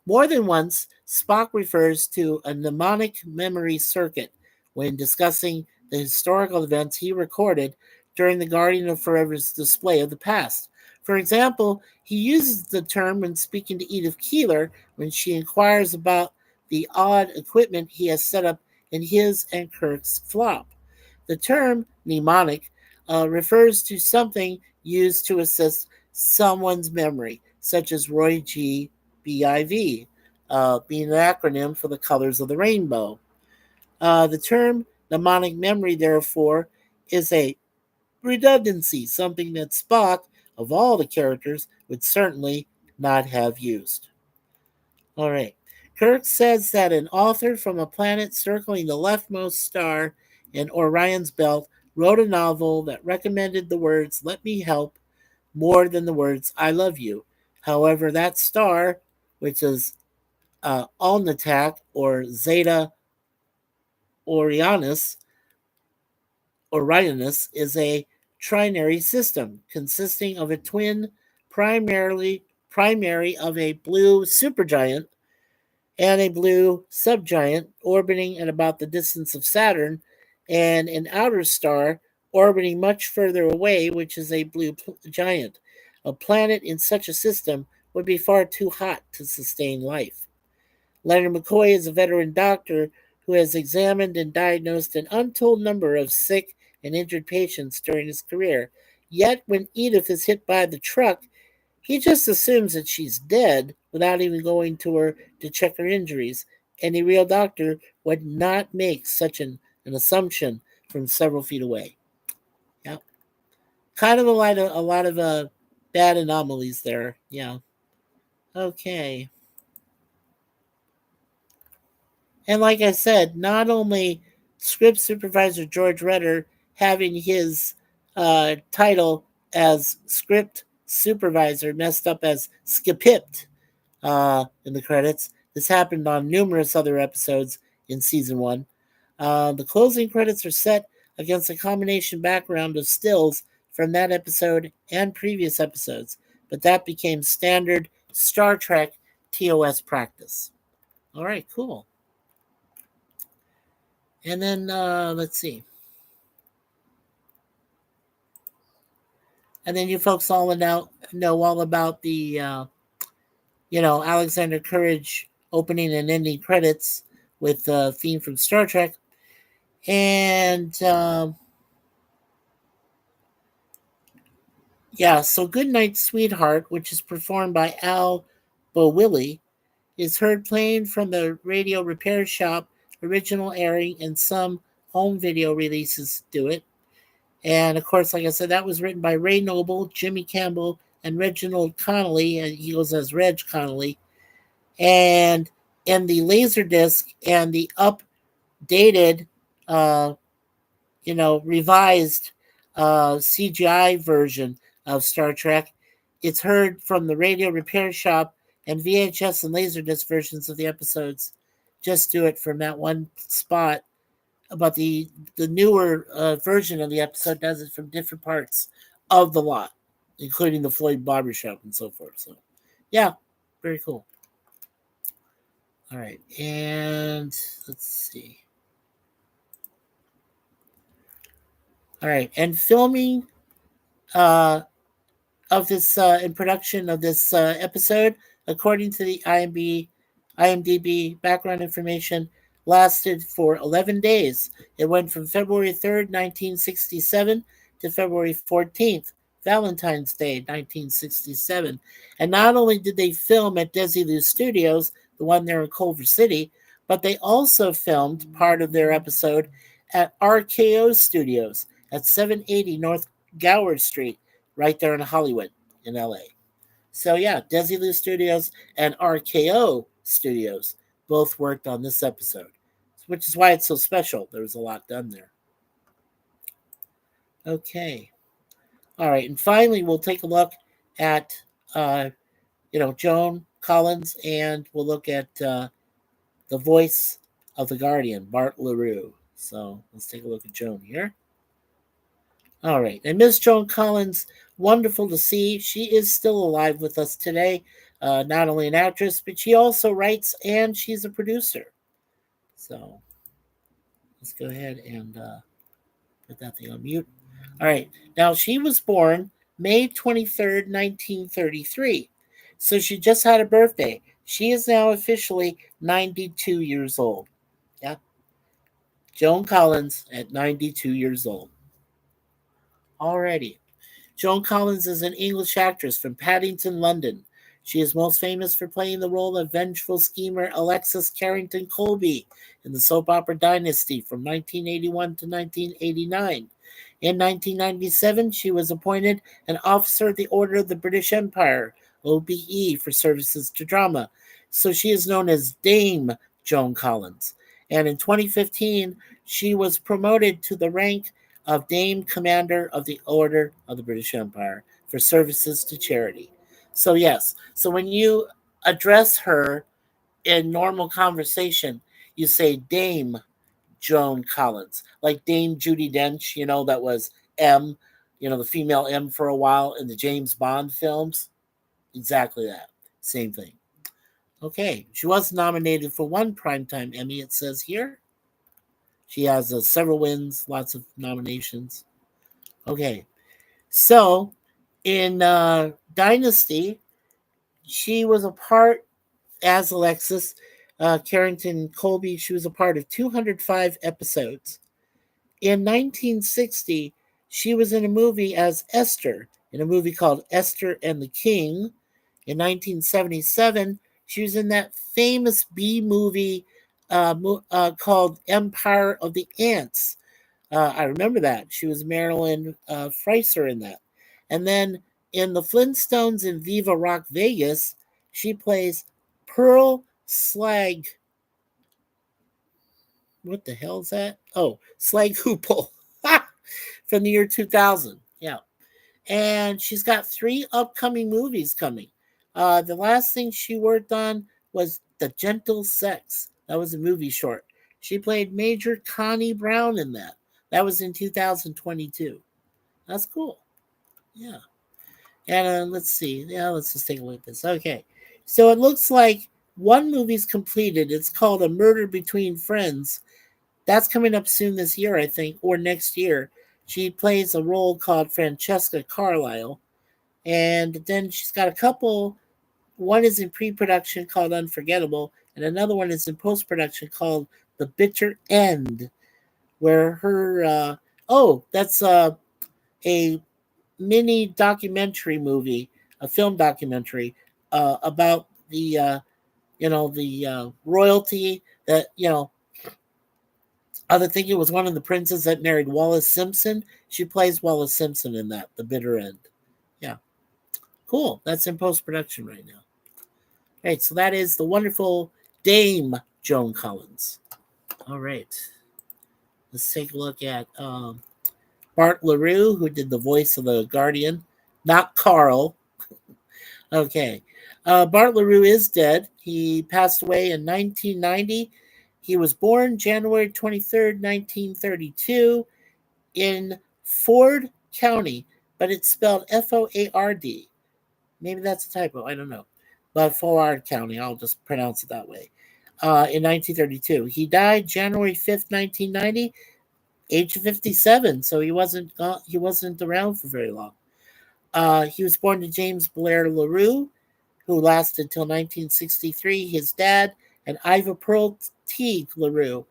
More than once, Spock refers to a mnemonic memory circuit when discussing the historical events he recorded during the Guardian of Forever's display of the past. For example, he uses the term when speaking to Edith Keeler when she inquires about the odd equipment he has set up in his and Kirk's flop. The term mnemonic refers to something used to assist someone's memory, such as Roy G. BIV, being an acronym for the colors of the rainbow. The term mnemonic memory, therefore, is a redundancy, something that Spock, of all the characters, would certainly not have used. All right. Kirk says that an author from a planet circling the leftmost star in Orion's belt wrote a novel that recommended the words "Let me help" more than the words "I love you." However, that star, which is Alnitak or Zeta Orionis, Orionis, is a trinary system consisting of a twin primary of a blue supergiant and a blue subgiant orbiting at about the distance of Saturn, and an outer star orbiting much further away, which is a blue giant. A planet in such a system would be far too hot to sustain life. Leonard McCoy is a veteran doctor who has examined and diagnosed an untold number of sick and injured patients during his career. Yet, when Edith is hit by the truck, he just assumes that she's dead without even going to her to check her injuries. Any real doctor would not make such an assumption from several feet away. Yeah, kind of a lot of bad anomalies there. Yeah. Okay. And like I said, not only script supervisor George Redder having his title as script supervisor messed up as Skipipped in the credits. This happened on numerous other episodes in season one. The closing credits are set against a combination background of stills from that episode and previous episodes, but that became standard Star Trek TOS practice. All right, cool. And then let's see. And then you folks all know all about the Alexander Courage opening and ending credits with the theme from Star Trek. And yeah, so Good Night Sweetheart, which is performed by Al Bowilly, is heard playing from the Radio Repair Shop original airing, and some home video releases do it. And of course, like I said, that was written by Ray Noble, Jimmy Campbell, and Reginald Connolly, and he goes as Reg Connolly. And in the Laserdisc and the updated, uh, revised CGI version of Star Trek, it's heard from the Radio Repair Shop and VHS and Laserdisc versions of the episodes. Just do it from that one spot. But the newer version of the episode does it from different parts of the lot, including the Floyd Barbershop and so forth. So, yeah, very cool. All right, and let's see. All right, and filming of this in production of this episode, according to the IMDb background information, lasted for 11 days. It went from February 3rd, 1967 to February 14th, Valentine's Day, 1967. And not only did they film at Desilu Studios, the one there in Culver City, but they also filmed part of their episode at RKO Studios at 780 North Gower Street, right there in Hollywood, in LA. So yeah, Desilu Studios and RKO Studios both worked on this episode, which is why it's so special. There was a lot done there. Okay. All right. And finally, we'll take a look at, Joan Collins, and we'll look at the voice of the Guardian, Bart LaRue. So let's take a look at Joan here. All right. And Miss Joan Collins, wonderful to see. She is still alive with us today. Not only an actress, but she also writes and she's a producer. So let's go ahead and put that thing on mute. All right. Now, she was born May 23rd, 1933. So she just had a birthday. She is now officially 92 years old. Yeah. Joan Collins at 92 years old. Alrighty. Joan Collins is an English actress from Paddington, London. She is most famous for playing the role of vengeful schemer Alexis Carrington Colby in the soap opera Dynasty from 1981 to 1989. In 1997, she was appointed an Officer of the Order of the British Empire, OBE, for services to drama. So she is known as Dame Joan Collins. And in 2015, she was promoted to the rank of Dame Commander of the Order of the British Empire for services to charity. So, yes, so when you address her in normal conversation, you say Dame Joan Collins, like Dame Judi Dench, that was M, the female M for a while in the James Bond films. Exactly that. Same thing. Okay, she was nominated for one Primetime Emmy, it says here. She has several wins, lots of nominations. Okay, so in Dynasty, she was a part as Alexis Carrington Colby. She was a part of 205 episodes. In 1960, she was in a movie as Esther, in a movie called Esther and the King. In 1977, she was in that famous B movie called Empire of the Ants. I remember that. She was Marilyn Fraser in that. And then in The Flintstones in Viva Rock Vegas, she plays Pearl Slag. What the hell is that? Oh, Slag Hoople from the year 2000. Yeah. And she's got 3 upcoming movies coming. The last thing she worked on was The Gentle Sex. That was a movie short. She played Major Connie Brown in that. That was in 2022. That's cool. Yeah. And let's see. Yeah, let's just take a look at this. Okay. So it looks like one movie's completed. It's called A Murder Between Friends. That's coming up soon this year, I think, or next year. She plays a role called Francesca Carlisle. And then she's got a couple. One is in pre-production called Unforgettable, and another one is in post-production called The Bitter End, where her that's a mini documentary movie, a film documentary about the royalty that I think it was one of the princes that married Wallace Simpson. She plays Wallace Simpson in that, The Bitter End. Yeah, cool. That's in post-production right now. All right, so that is the wonderful Dame Joan Collins. All right, let's take a look at Bart LaRue, who did the voice of the Guardian, not Carl. Okay, Bart LaRue is dead. He passed away in 1990. He was born January 23rd, 1932, in Ford County, but it's spelled Foard. Maybe that's a typo. I don't know. But Ford County, I'll just pronounce it that way. In 1932. He died January 5th, 1990, age of 57. So he wasn't around for very long. He was born to James Blair LaRue, who lasted until 1963. His dad, and Iva Pearl Teague LaRue,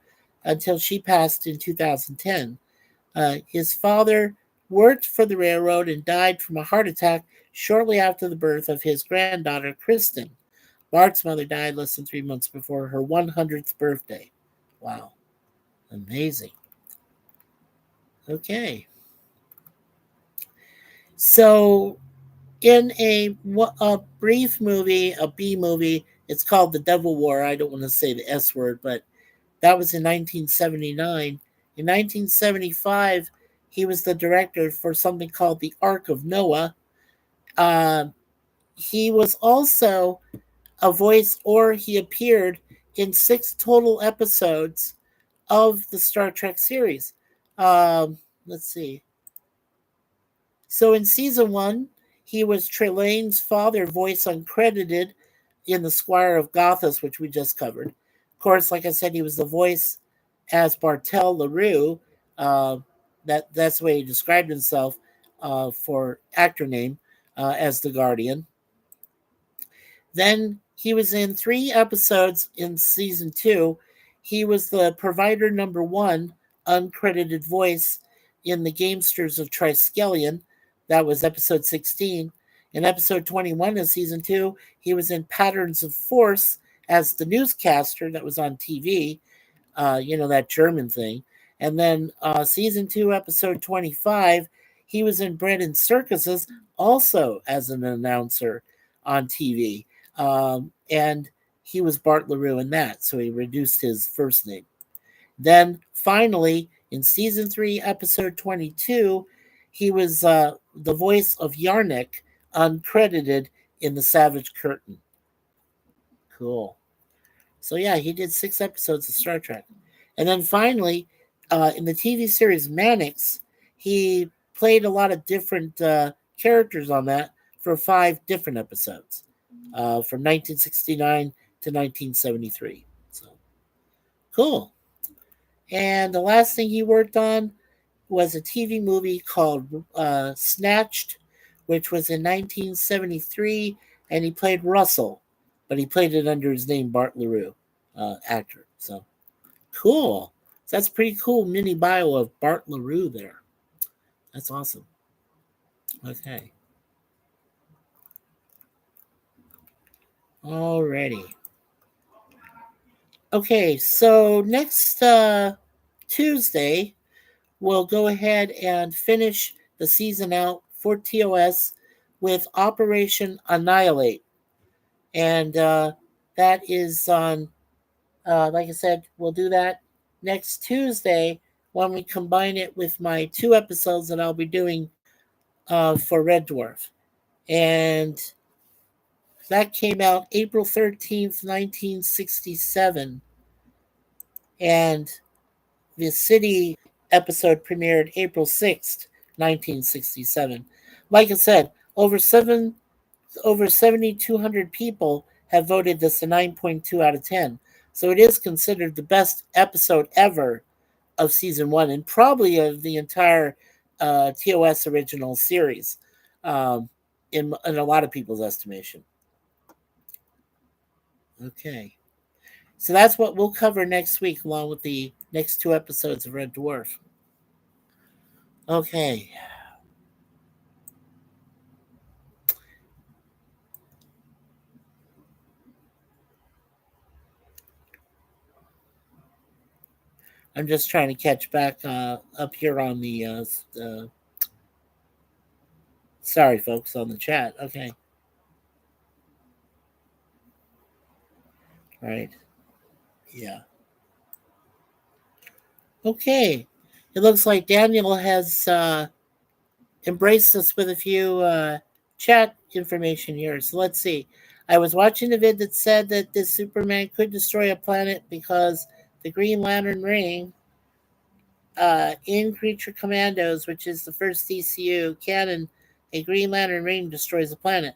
until she passed in 2010. His father worked for the railroad and died from a heart attack shortly after the birth of his granddaughter, Kristen. Bart's mother died less than 3 months before her 100th birthday. Wow. Amazing. Okay. So in a brief movie, a B movie, it's called The Devil War. I don't want to say the S word, but that was in 1979. In 1975, he was the director for something called The Ark of Noah. Uh, he was also a voice, or he appeared in 6 total episodes of the Star Trek series. Let's see. So in season 1, he was Trelane's father, voice uncredited in The Squire of Gothas, which we just covered. Of course, like I said, he was the voice as Bartel LaRue. Uh, that's the way he described himself for actor name as the Guardian. Then he was in 3 episodes in season 2. He was the provider number 1, uncredited voice in The Gamesters of Triskelion. That was episode 16. In episode 21 of season 2, he was in Patterns of Force as the newscaster that was on TV, that German thing. And then season 2, episode 25, he was in Bread and Circuses also as an announcer on TV. And he was Bart LaRue in that, so he reduced his first name. Then finally, in season 3, episode 22, he was the voice of Yarnik, uncredited in The Savage Curtain. Cool. So yeah, he did 6 episodes of Star Trek. And then finally, in the TV series Mannix, he played a lot of different characters on that for 5 different episodes from 1969 to 1973. So cool. And the last thing he worked on was a TV movie called Snatched, which was in 1973, and he played Russell, but he played it under his name Bart LaRue, actor. So cool. So that's pretty cool mini bio of Bart LaRue there. That's awesome. Okay. Alrighty. Okay, so next Tuesday, we'll go ahead and finish the season out for TOS with Operation Annihilate. And that is on, like I said, we'll do that next Tuesday when we combine it with my 2 episodes that I'll be doing for Red Dwarf. And that came out April 13th, 1967. And the City episode premiered April 6th, 1967. Like I said, over 7,200 people have voted this a 9.2 out of 10. So it is considered the best episode ever of season 1 and probably of the entire TOS original series in a lot of people's estimation. Okay. So that's what we'll cover next week, along with the next 2 episodes of Red Dwarf. Okay. I'm just trying to catch back up here on the. Sorry, folks, on the chat. Okay. All right. Yeah. Okay. It looks like Daniel has embraced us with a few chat information here. So let's see. I was watching a vid that said that this Superman could destroy a planet because the Green Lantern ring in Creature Commandos, which is the first DCU canon, a Green Lantern ring destroys a planet.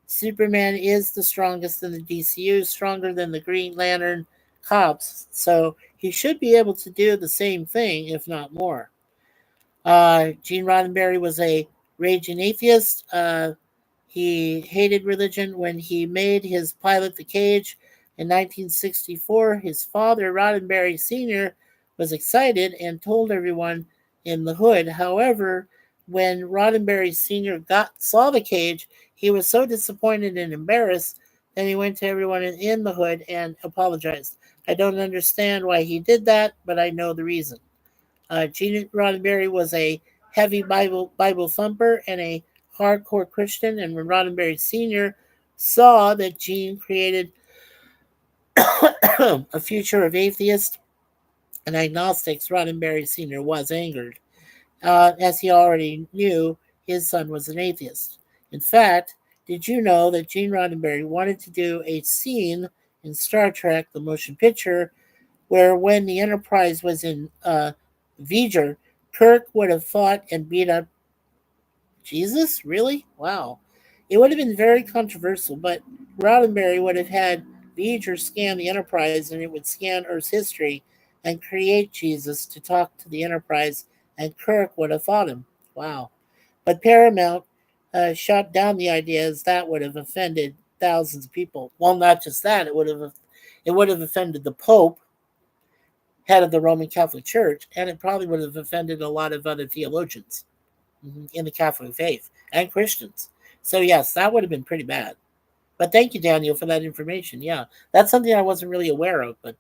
Superman is the strongest in the DCU, stronger than the Green Lantern cops, so he should be able to do the same thing, if not more. Gene Roddenberry was a raging atheist. He hated religion. When he made his pilot The Cage in 1964, his father, Roddenberry Sr., was excited and told everyone in the hood. However, when Roddenberry Sr. saw The Cage, he was so disappointed and embarrassed that he went to everyone in the hood and apologized. I don't understand why he did that, but I know the reason. Gene Roddenberry was a heavy Bible thumper and a hardcore Christian, and when Roddenberry Sr. saw that Gene created a future of atheists and agnostics, Roddenberry Sr. was angered, as he already knew his son was an atheist. In fact, did you know that Gene Roddenberry wanted to do a scene in Star Trek, the motion picture, where when the Enterprise was in V'ger, Kirk would have fought and beat up Jesus? Really? Wow. It would have been very controversial, but Roddenberry would have had V'ger scan the Enterprise and it would scan Earth's history and create Jesus to talk to the Enterprise, and Kirk would have fought him. Wow. But Paramount shot down the idea as that would have offended thousands of people. Well, not just that, it would have offended the Pope, head of the Roman Catholic Church, and it probably would have offended a lot of other theologians in the Catholic faith and Christians. So yes, that would have been pretty bad. But thank you, Daniel, for that information. Yeah, that's something I wasn't really aware of, but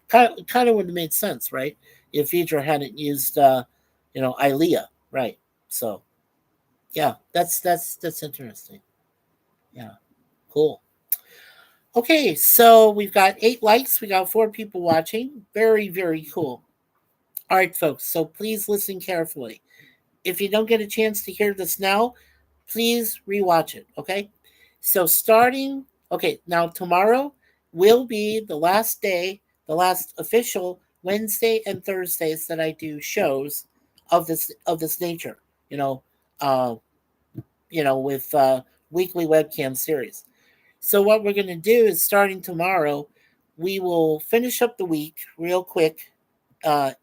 kind of would have made sense, right? If Idra hadn't used, Ilea, right? So yeah, that's interesting. Yeah, cool. Okay, so we've got 8 likes. We got 4 people watching. Very, very cool. All right, folks. So please listen carefully. If you don't get a chance to hear this now, please rewatch it. Okay. So starting, okay, now tomorrow will be the last day, the last official Wednesday and Thursdays that I do shows of this nature. You know, uh, with weekly webcam series. So what we're going to do is starting tomorrow, we will finish up the week real quick. Kind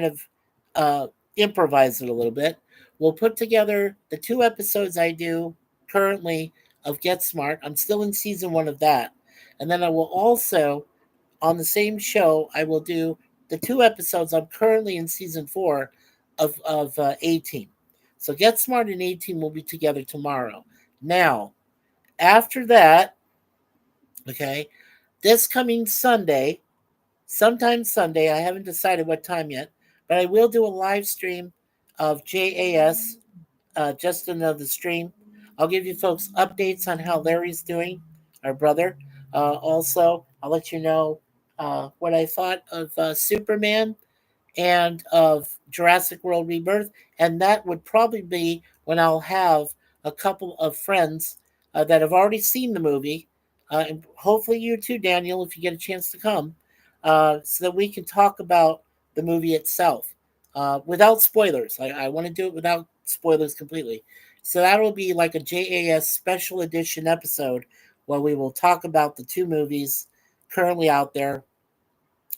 of uh, improvise it a little bit. We'll put together the 2 episodes I do currently of Get Smart. I'm still in season 1 of that, and then I will also, on the same show, I will do the 2 episodes I'm currently in season 4 of 18. So Get Smart and 18 will be together tomorrow. Now, after that, okay, this coming Sunday, sometime Sunday, I haven't decided what time yet, but I will do a live stream of JAS, just another stream. I'll give you folks updates on how Larry's doing, our brother. Also, I'll let you know what I thought of Superman and of Jurassic World Rebirth, and that would probably be when I'll have a couple of friends that have already seen the movie, and hopefully you too, Daniel, if you get a chance to come, so that we can talk about the movie itself without spoilers. I want to do it without spoilers completely. So that'll be like a JAS special edition episode where we will talk about the 2 movies currently out there,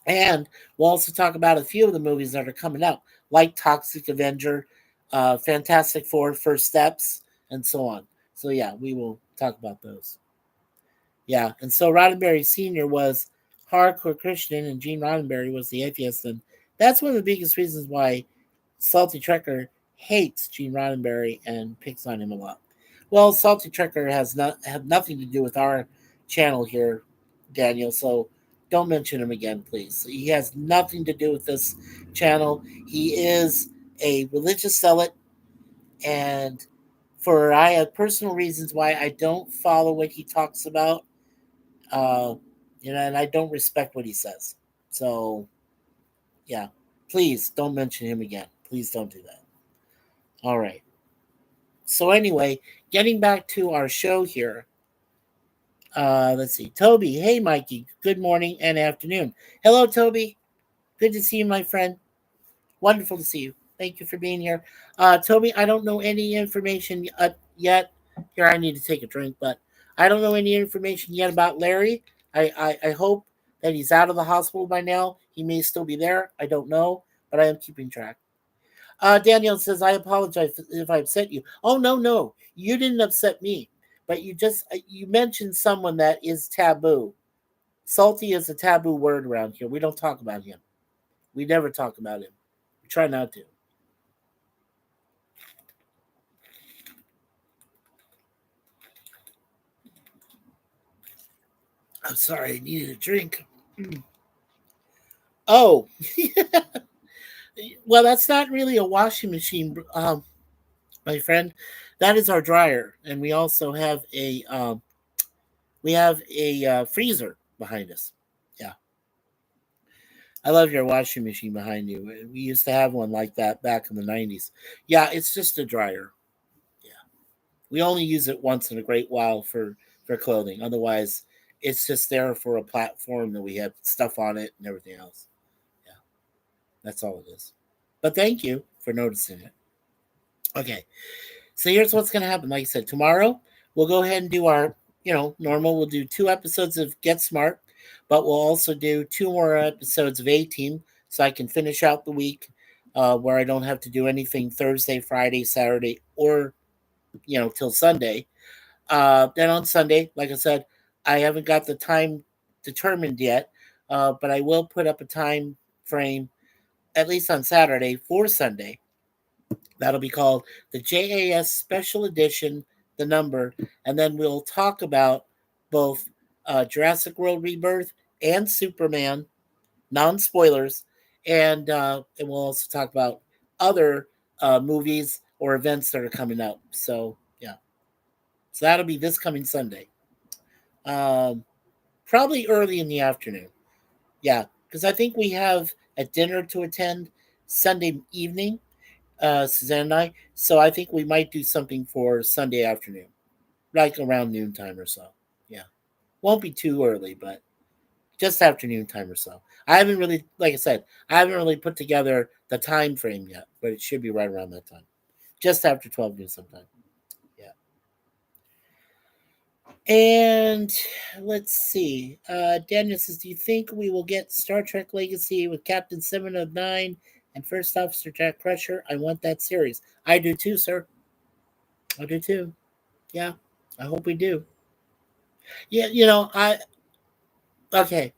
and we'll also talk about a few of the movies that are coming out, like Toxic Avenger, Fantastic Four, First Steps, and so on. So yeah, we will talk about those. Yeah, and so Roddenberry Sr. was hardcore Christian, and Gene Roddenberry was the atheist, and that's one of the biggest reasons why Salty Trekker hates Gene Roddenberry and picks on him a lot. Well, Salty Trekker has not have nothing to do with our channel here, Daniel. So don't mention him again, please. He has nothing to do with this channel. He is a religious zealot, and I have personal reasons why I don't follow what he talks about. Uh, and I don't respect what he says. So yeah, please don't mention him again. Please don't do that. All right. So anyway, getting back to our show here. Let's see. Toby, hey Mikey. Good morning and afternoon. Hello, Toby. Good to see you, my friend. Wonderful to see you. Thank you for being here. Toby, I don't know any information yet. Here, I need to take a drink, but I don't know any information yet about Larry. I hope that he's out of the hospital by now. He may still be there. I don't know, but I am keeping track. Danielle says, I apologize if I upset you. Oh, no, no. You didn't upset me. But you mentioned someone that is taboo. Salty is a taboo word around here. We don't talk about him. We never talk about him. We try not to. I'm sorry. I needed a drink. Oh, well, that's not really a washing machine, my friend. That is our dryer, and we also have a freezer behind us. Yeah, I love your washing machine behind you. We used to have one like that back in the '90s. Yeah, it's just a dryer. Yeah, we only use it once in a great while for clothing. Otherwise, it's just there for a platform that we have stuff on it and everything else. Yeah, that's all it is. But thank you for noticing it. Okay, so here's what's going to happen. Like I said, tomorrow we'll go ahead and do our, normal. We'll do 2 episodes of Get Smart, but we'll also do 2 more episodes of A Team so I can finish out the week where I don't have to do anything Thursday, Friday, Saturday, or, till Sunday. Then on Sunday, like I said, I haven't got the time determined yet, but I will put up a time frame, at least on Saturday, for Sunday. That'll be called the JAS Special Edition, the number, and then we'll talk about both Jurassic World Rebirth and Superman, non spoilers, and we'll also talk about other movies or events that are coming up. So yeah, so that'll be this coming Sunday, um, probably early in the afternoon. Yeah, because I think we have a dinner to attend Sunday evening, Suzanne and I. So I think we might do something for Sunday afternoon, like around noontime or so. Yeah, won't be too early, but just afternoon time or so. I haven't really, like I said, I haven't really put together the time frame yet, but it should be right around that time, just after 12 noon sometime. Yeah. And let's see. Daniel says, "Do you think we will get Star Trek Legacy with Captain 709 and First Officer Jack Crusher? I want that series. I do too, sir. I do too. Yeah, I hope we do. Yeah, okay.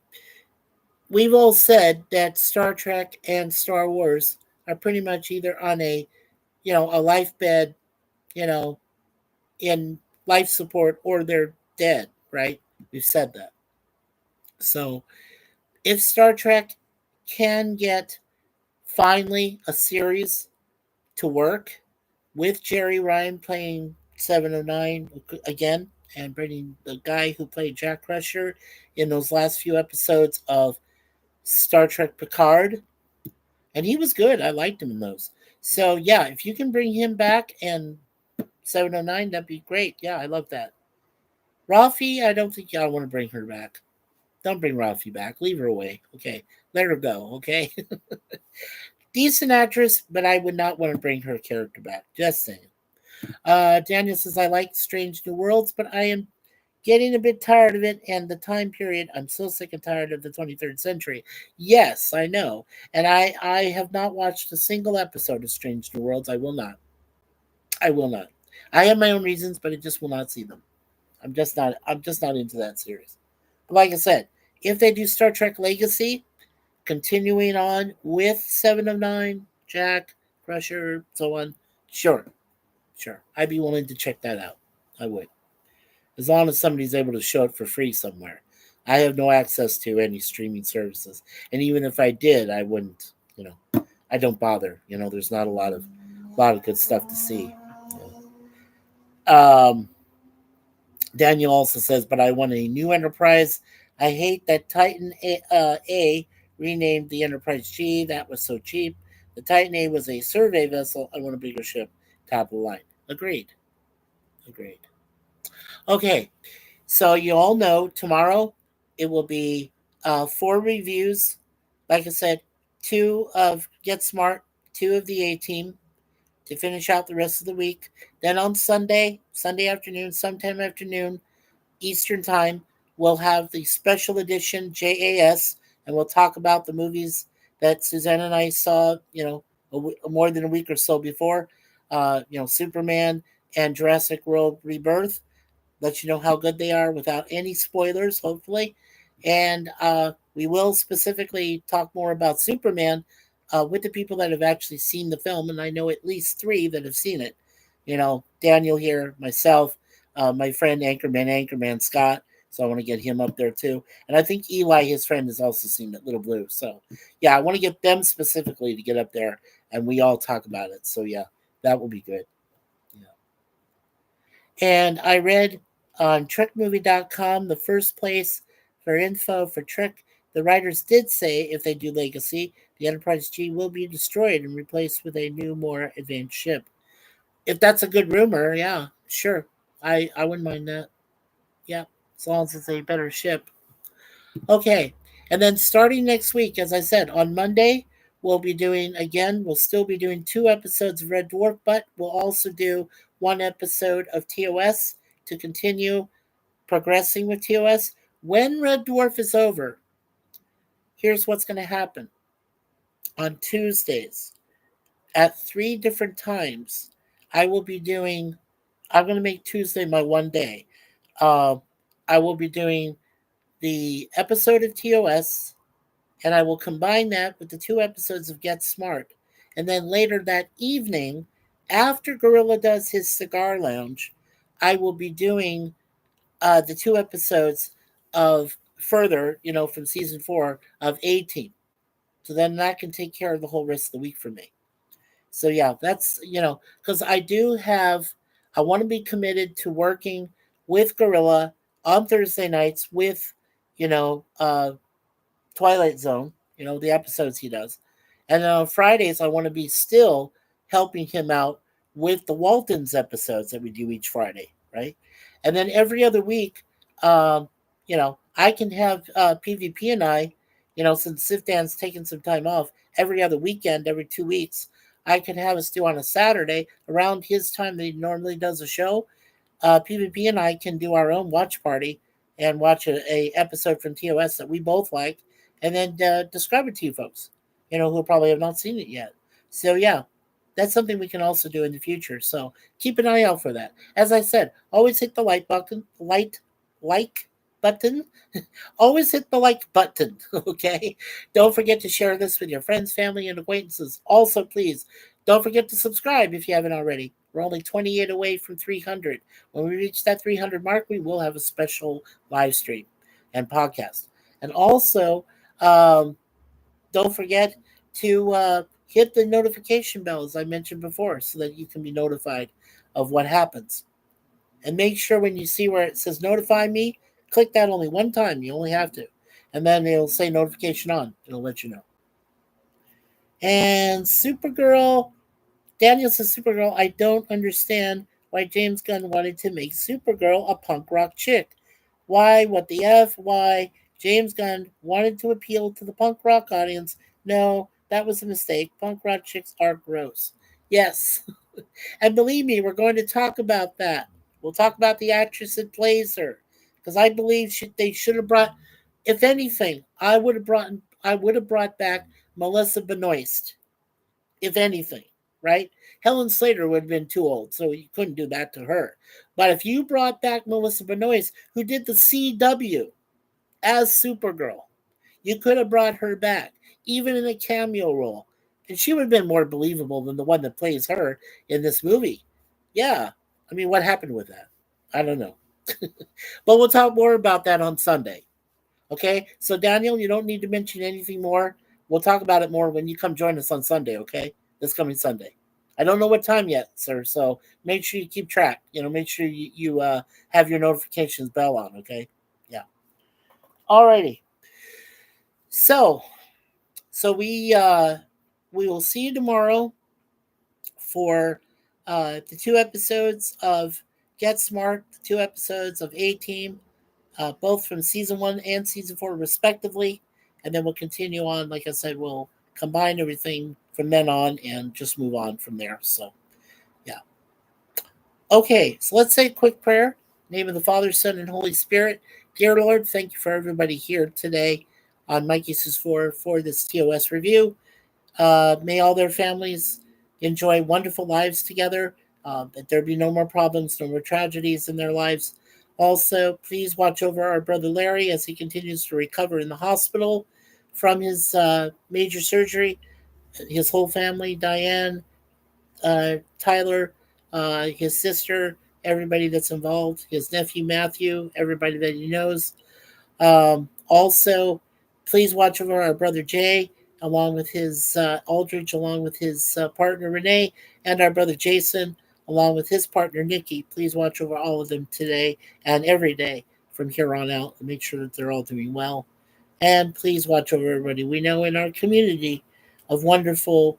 We've all said that Star Trek and Star Wars are pretty much either on a life bed, you know, in life support, or they're dead, right? We've said that. So if Star Trek can get finally a series to work with Jerry Ryan playing 709 again and bringing the guy who played Jack Crusher in those last few episodes of Star Trek Picard, and he was good. I liked him in those. So yeah, if you can bring him back and 709, that'd be great. Yeah, I love that. Rafi, I don't think y'all want to bring her back. Don't bring Rafi back. Leave her away. Okay, let her go. Okay, decent actress, but I would not want to bring her character back. Just saying. Daniel says, I like Strange New Worlds, but I am getting a bit tired of it and the time period. I'm so sick and tired of the 23rd century. Yes, I know. And I have not watched a single episode of Strange New Worlds. I will not. I will not. I have my own reasons, but I just will not see them. I'm just not into that series. But like I said, if they do Star Trek Legacy, continuing on with Seven of Nine, Jack, Crusher, so on, sure. Sure. I'd be willing to check that out. I would. As long as somebody's able to show it for free somewhere. I have no access to any streaming services. And even if I did, I wouldn't, I don't bother. There's not a lot of good stuff to see. Um Daniel also says, but I want a new Enterprise. I hate that Titan A renamed the Enterprise G. That was so cheap. The Titan A was a survey vessel. I want a bigger ship, top of the line. Agreed. Agreed. Okay, so you all know tomorrow it will be 4 reviews. Like I said, 2 of Get Smart, 2 of the A Team to finish out the rest of the week. Then on Sunday afternoon, sometime afternoon, Eastern Time, we'll have the special edition JAS, and we'll talk about the movies that Suzanne and I saw, more than a week or so before. Superman and Jurassic World Rebirth, let you know how good they are without any spoilers, hopefully. And we will specifically talk more about Superman with the people that have actually seen the film. And I know at least 3 that have seen it. Daniel here, myself, my friend Anchorman Scott. So I want to get him up there too. And I think Eli, his friend, has also seen it, Little Blue. So yeah, I want to get them specifically to get up there and we all talk about it. So yeah, that will be good. And I read on TrekMovie.com, the first place for info for Trek, the writers did say if they do Legacy, the Enterprise G will be destroyed and replaced with a new, more advanced ship. If that's a good rumor, yeah, sure. I wouldn't mind that. Yeah, as long as it's a better ship. Okay. And then starting next week, as I said, on Monday, we'll still be doing 2 episodes of Red Dwarf, but we'll also do 1 episode of TOS to continue progressing with TOS. When Red Dwarf is over, here's what's going to happen. On Tuesdays, at 3 different times, I will be doing, I'm going to make Tuesday my one day. Uh, I will be doing the episode of TOS, and I will combine that with the 2 episodes of Get Smart. And then later that evening, after Gorilla does his cigar lounge, I will be doing the 2 episodes of Further, from season 4 of A-Team. So then that can take care of the whole rest of the week for me. So yeah, that's, because I want to be committed to working with Gorilla on Thursday nights with, you know, uh, Twilight Zone, the episodes he does. And then on Fridays, I want to be still helping him out with the Waltons episodes that we do each Friday, right? And then every other week, I can have PvP and I, since Sifdan's taking some time off, every other weekend, every 2 weeks, I can have us do on a Saturday around his time that he normally does a show. PvP and I can do our own watch party and watch a episode from TOS that we both like, and then describe it to you folks, who probably have not seen it yet. So yeah, that's something we can also do in the future. So keep an eye out for that. As I said, always hit the like button. Always hit the like button, okay? Don't forget to share this with your friends, family, and acquaintances. Also, please don't forget to subscribe if you haven't already. We're only 28 away from 300. When we reach that 300 mark, we will have a special live stream and podcast. And also, don't forget to hit the notification bell, as I mentioned before, so that you can be notified of what happens. And make sure when you see where it says notify me, click that only one time. You only have to. And then it'll say notification on. It'll let you know. And Supergirl, Daniel says, Supergirl, I don't understand why James Gunn wanted to make Supergirl a punk rock chick. Why? What the F? Why? James Gunn wanted to appeal to the punk rock audience. No, that was a mistake. Punk rock chicks are gross. Yes. And believe me, we're going to talk about that. We'll talk about the actress that plays her. Because I believe they should have brought, if anything, I would have brought back Melissa Benoist. If anything, right? Helen Slater would have been too old, so you couldn't do that to her. But if you brought back Melissa Benoist, who did the CW as Supergirl, you could have brought her back, even in a cameo role. And she would have been more believable than the one that plays her in this movie. Yeah. I mean, what happened with that? I don't know. But we'll talk more about that on Sunday. Okay? So, Daniel, you don't need to mention anything more. We'll talk about it more when you come join us on Sunday, okay? This coming Sunday. I don't know what time yet, sir. So make sure you keep track. Make sure you have your notifications bell on, okay? Yeah. Alrighty. So we will see you tomorrow for the 2 episodes of Get Smart, the 2 episodes of A-Team, both from season 1 and season 4 respectively, and then we'll continue on. Like I said, we'll combine everything from then on and just move on from there. So yeah. Okay, so let's say a quick prayer. In the name of the Father, Son, and Holy Spirit. Dear Lord, thank you for everybody here today on MikeySuzeFour for this TOS review. May all their families enjoy wonderful lives together, that there be no more problems, no more tragedies in their lives. Also, please watch over our brother Larry as he continues to recover in the hospital from his major surgery. His whole family, Diane, Tyler, his sister, everybody that's involved, his nephew Matthew, everybody that he knows. Also, please watch over our brother Jay, along with his Aldridge, along with his partner Renee, and our brother Jason. along with his partner Nikki. Please watch over all of them today and every day from here on out and make sure that they're all doing well. And please watch over everybody we know in our community of wonderful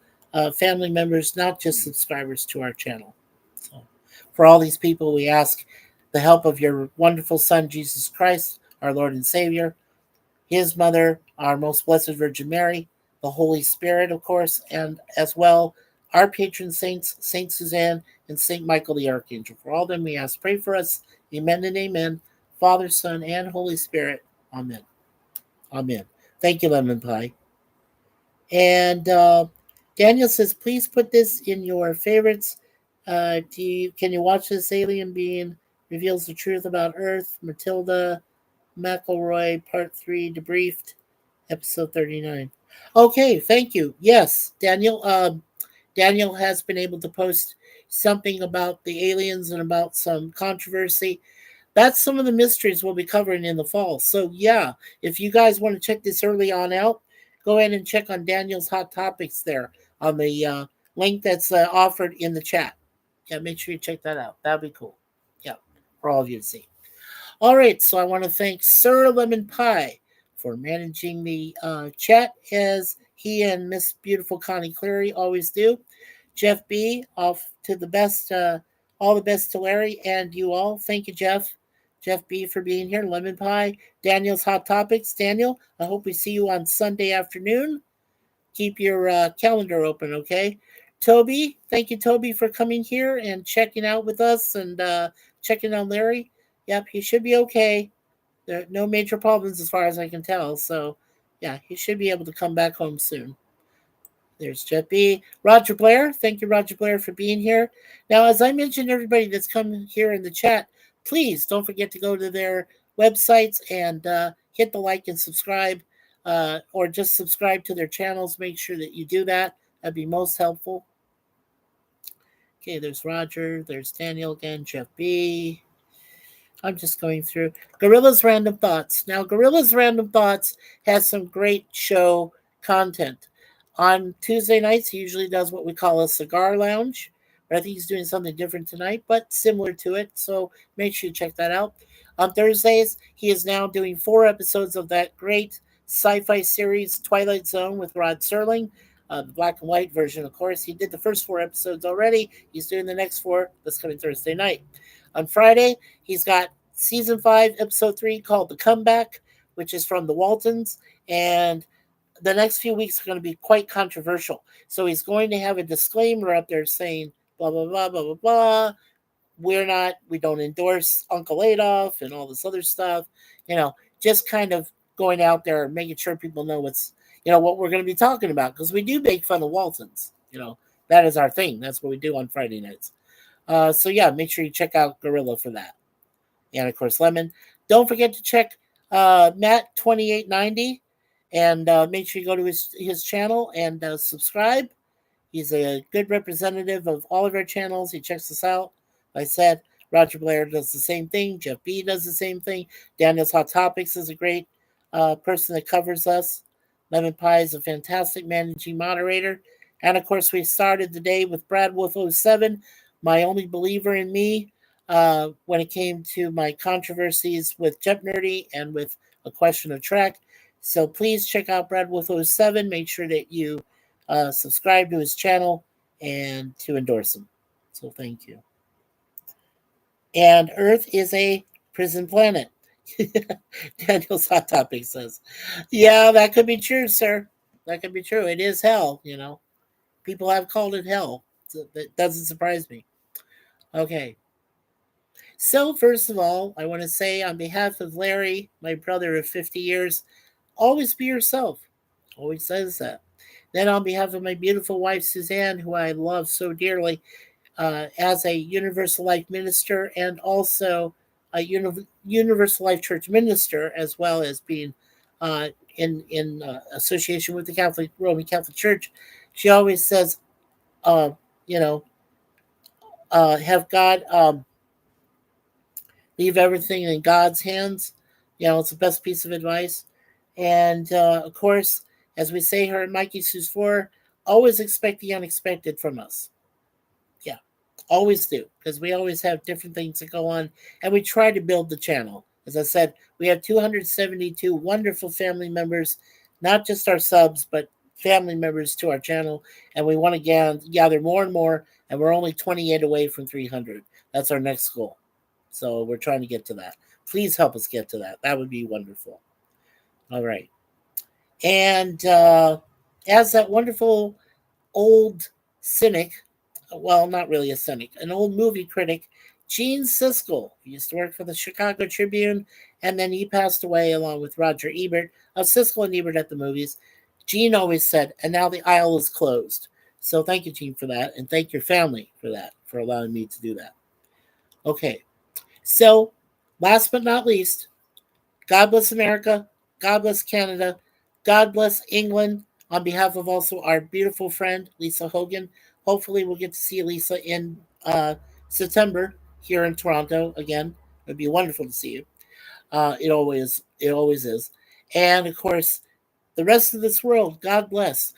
family members, not just subscribers to our channel. So, for all these people, we ask the help of your wonderful Son, Jesus Christ, our Lord and Savior, his mother, our most blessed Virgin Mary, the Holy Spirit, of course, and as well our patron saints, Saint Suzanne and Saint Michael the Archangel. For all them we ask, pray for us. Amen and amen. Father, Son, and Holy Spirit. Amen. Amen. Thank you, Lemon Pie. And Daniel says, please put this in your favorites. Can you watch this alien being reveals the truth about Earth? Matilda McElroy, Part 3, Debriefed, Episode 39. Okay, thank you. Yes, Daniel. Daniel has been able to post something about the aliens and about some controversy. That's some of the mysteries we'll be covering in the fall. So, yeah, if you guys want to check this early on out, go ahead and check on Daniel's Hot Topics there on the link that's offered in the chat. Yeah, make sure you check that out. That'd be cool. Yeah, for all of you to see. All right, so I want to thank Sir Lemon Pie for managing the chat as he and Miss Beautiful Connie Cleary always do. Jeff B, off to the best, all the best to Larry and you all. Thank you, Jeff. Jeff B for being here. Lemon Pie, Daniel's Hot Topics. Daniel, I hope we see you on Sunday afternoon. Keep your calendar open, okay? Toby, thank you, Toby, for coming here and checking out with us and checking on Larry. Yep, he should be okay. There are no major problems as far as I can tell. So, yeah, he should be able to come back home soon. There's Jet B. Roger Blair. Thank you, Roger Blair, for being here. Now, as I mentioned, everybody that's come here in the chat, please don't forget to go to their websites and hit the like and subscribe, or just subscribe to their channels. Make sure that you do that. That'd be most helpful. Okay, there's Roger. There's Daniel again. Jeff B. I'm just going through Gorilla's Random Thoughts. Now, Gorilla's Random Thoughts has some great show content. On Tuesday nights, he usually does what we call a cigar lounge. But I think he's doing something different tonight, but similar to it. So make sure you check that out. On Thursdays, he is now doing 4 episodes of that great sci-fi series, Twilight Zone, with Rod Serling. The black and white version, of course. He did the first 4 episodes already. He's doing the next 4 this coming Thursday night. On Friday, he's got season 5, episode 3 called The Comeback, which is from the Waltons. And the next few weeks are going to be quite controversial. So he's going to have a disclaimer up there saying, blah, blah, blah, blah, blah, blah. We don't endorse Uncle Adolf and all this other stuff. Just kind of going out there and making sure people know what we're going to be talking about. Because we do make fun of Waltons. That is our thing. That's what we do on Friday nights. So yeah, make sure you check out Gorilla for that. And of course, Lemon. Don't forget to check Matt2890 and make sure you go to his channel and subscribe. He's a good representative of all of our channels. He checks us out. Like I said, Roger Blair does the same thing. Jeff B does the same thing. Daniel's Hot Topics is a great person that covers us. Lemon Pie is a fantastic managing moderator. And of course, we started the day with Brad Wolf 07, my only believer in me, when it came to my controversies with Jump Nerdy and with A Question of Track. So please check out Brad Wolf 07. Make sure that you subscribe to his channel and to endorse him. So thank you. And Earth is a prison planet. Daniel's Hot Topic says. Yeah, that could be true, sir. That could be true. It is hell, People have called it hell. So that doesn't surprise me. Okay. So, first of all, I want to say on behalf of Larry, my brother of 50 years, always be yourself. Always says that. Then, on behalf of my beautiful wife, Suzanne, who I love so dearly, as a Universal Life minister and also a Universal Life Church minister, as well as being in association with the Roman Catholic Church, she always says, have God leave everything in God's hands. It's the best piece of advice. And of course, as we say here at MikeySuzeFour, always expect the unexpected from us. Yeah. Always do, because we always have different things that go on, and we try to build the channel. As I said, we have 272 wonderful family members, not just our subs, but family members to our channel, and we want to gather more and more, and we're only 28 away from 300. That's our next goal. So we're trying to get to that. Please help us get to that. That would be wonderful. All right. And as that wonderful old cynic, well, not really a cynic, an old movie critic, Gene Siskel. He used to work for the Chicago Tribune, and then he passed away along with Roger Ebert of Siskel and Ebert at the movies. Gene always said, and now the aisle is closed. So thank you, Gene, for that, and thank your family for that, for allowing me to do that. Okay, so last but not least, God bless America. God bless Canada. God bless England. On behalf of also our beautiful friend, Lisa Hogan. Hopefully, we'll get to see Lisa in September here in Toronto again. It'd be wonderful to see you. It always is. And of course, the rest of this world, God bless.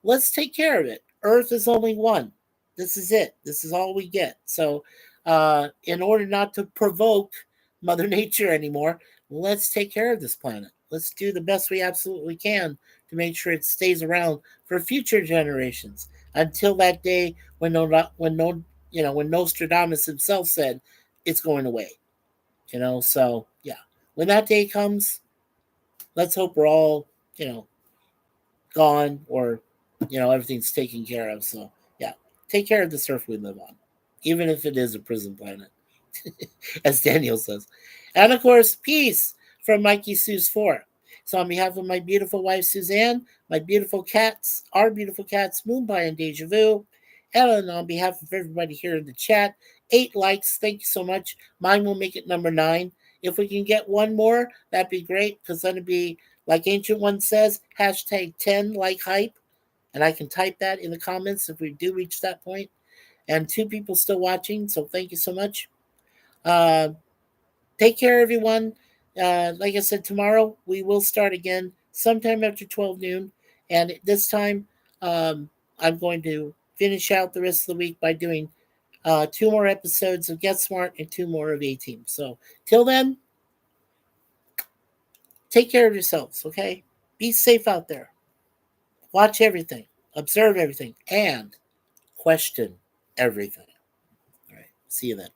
Let's take care of it. Earth is only one. This is it. This is all we get. So, in order not to provoke Mother Nature anymore, let's take care of this planet. Let's do the best we absolutely can to make sure it stays around for future generations. Until that day when Nostradamus himself said it's going away. So yeah, when that day comes, let's hope we're all you know gone, or everything's taken care of. So yeah, take care of the surf we live on, even if it is a prison planet. As Daniel says. And of course, peace from MikeySuzeFour. So on behalf of my beautiful wife Suzanne, my beautiful cats, our beautiful cats Moonpie and Deja Vu, and on behalf of everybody here in the chat, 8 likes. Thank you so much. Mine will make it number 9. If we can get one more, that'd be great, because then it'd be, like Ancient One says, hashtag 10 like hype. And I can type that in the comments if we do reach that point. And 2 people still watching, so thank you so much. Uh, Take care, everyone. Like I said, tomorrow we will start again sometime after 12 noon. And this time, I'm going to finish out the rest of the week by doing 2 more episodes of Get Smart and 2 more of A-Team. So, till then, take care of yourselves, okay? Be safe out there. Watch everything, observe everything, and question everything. All right. See you then.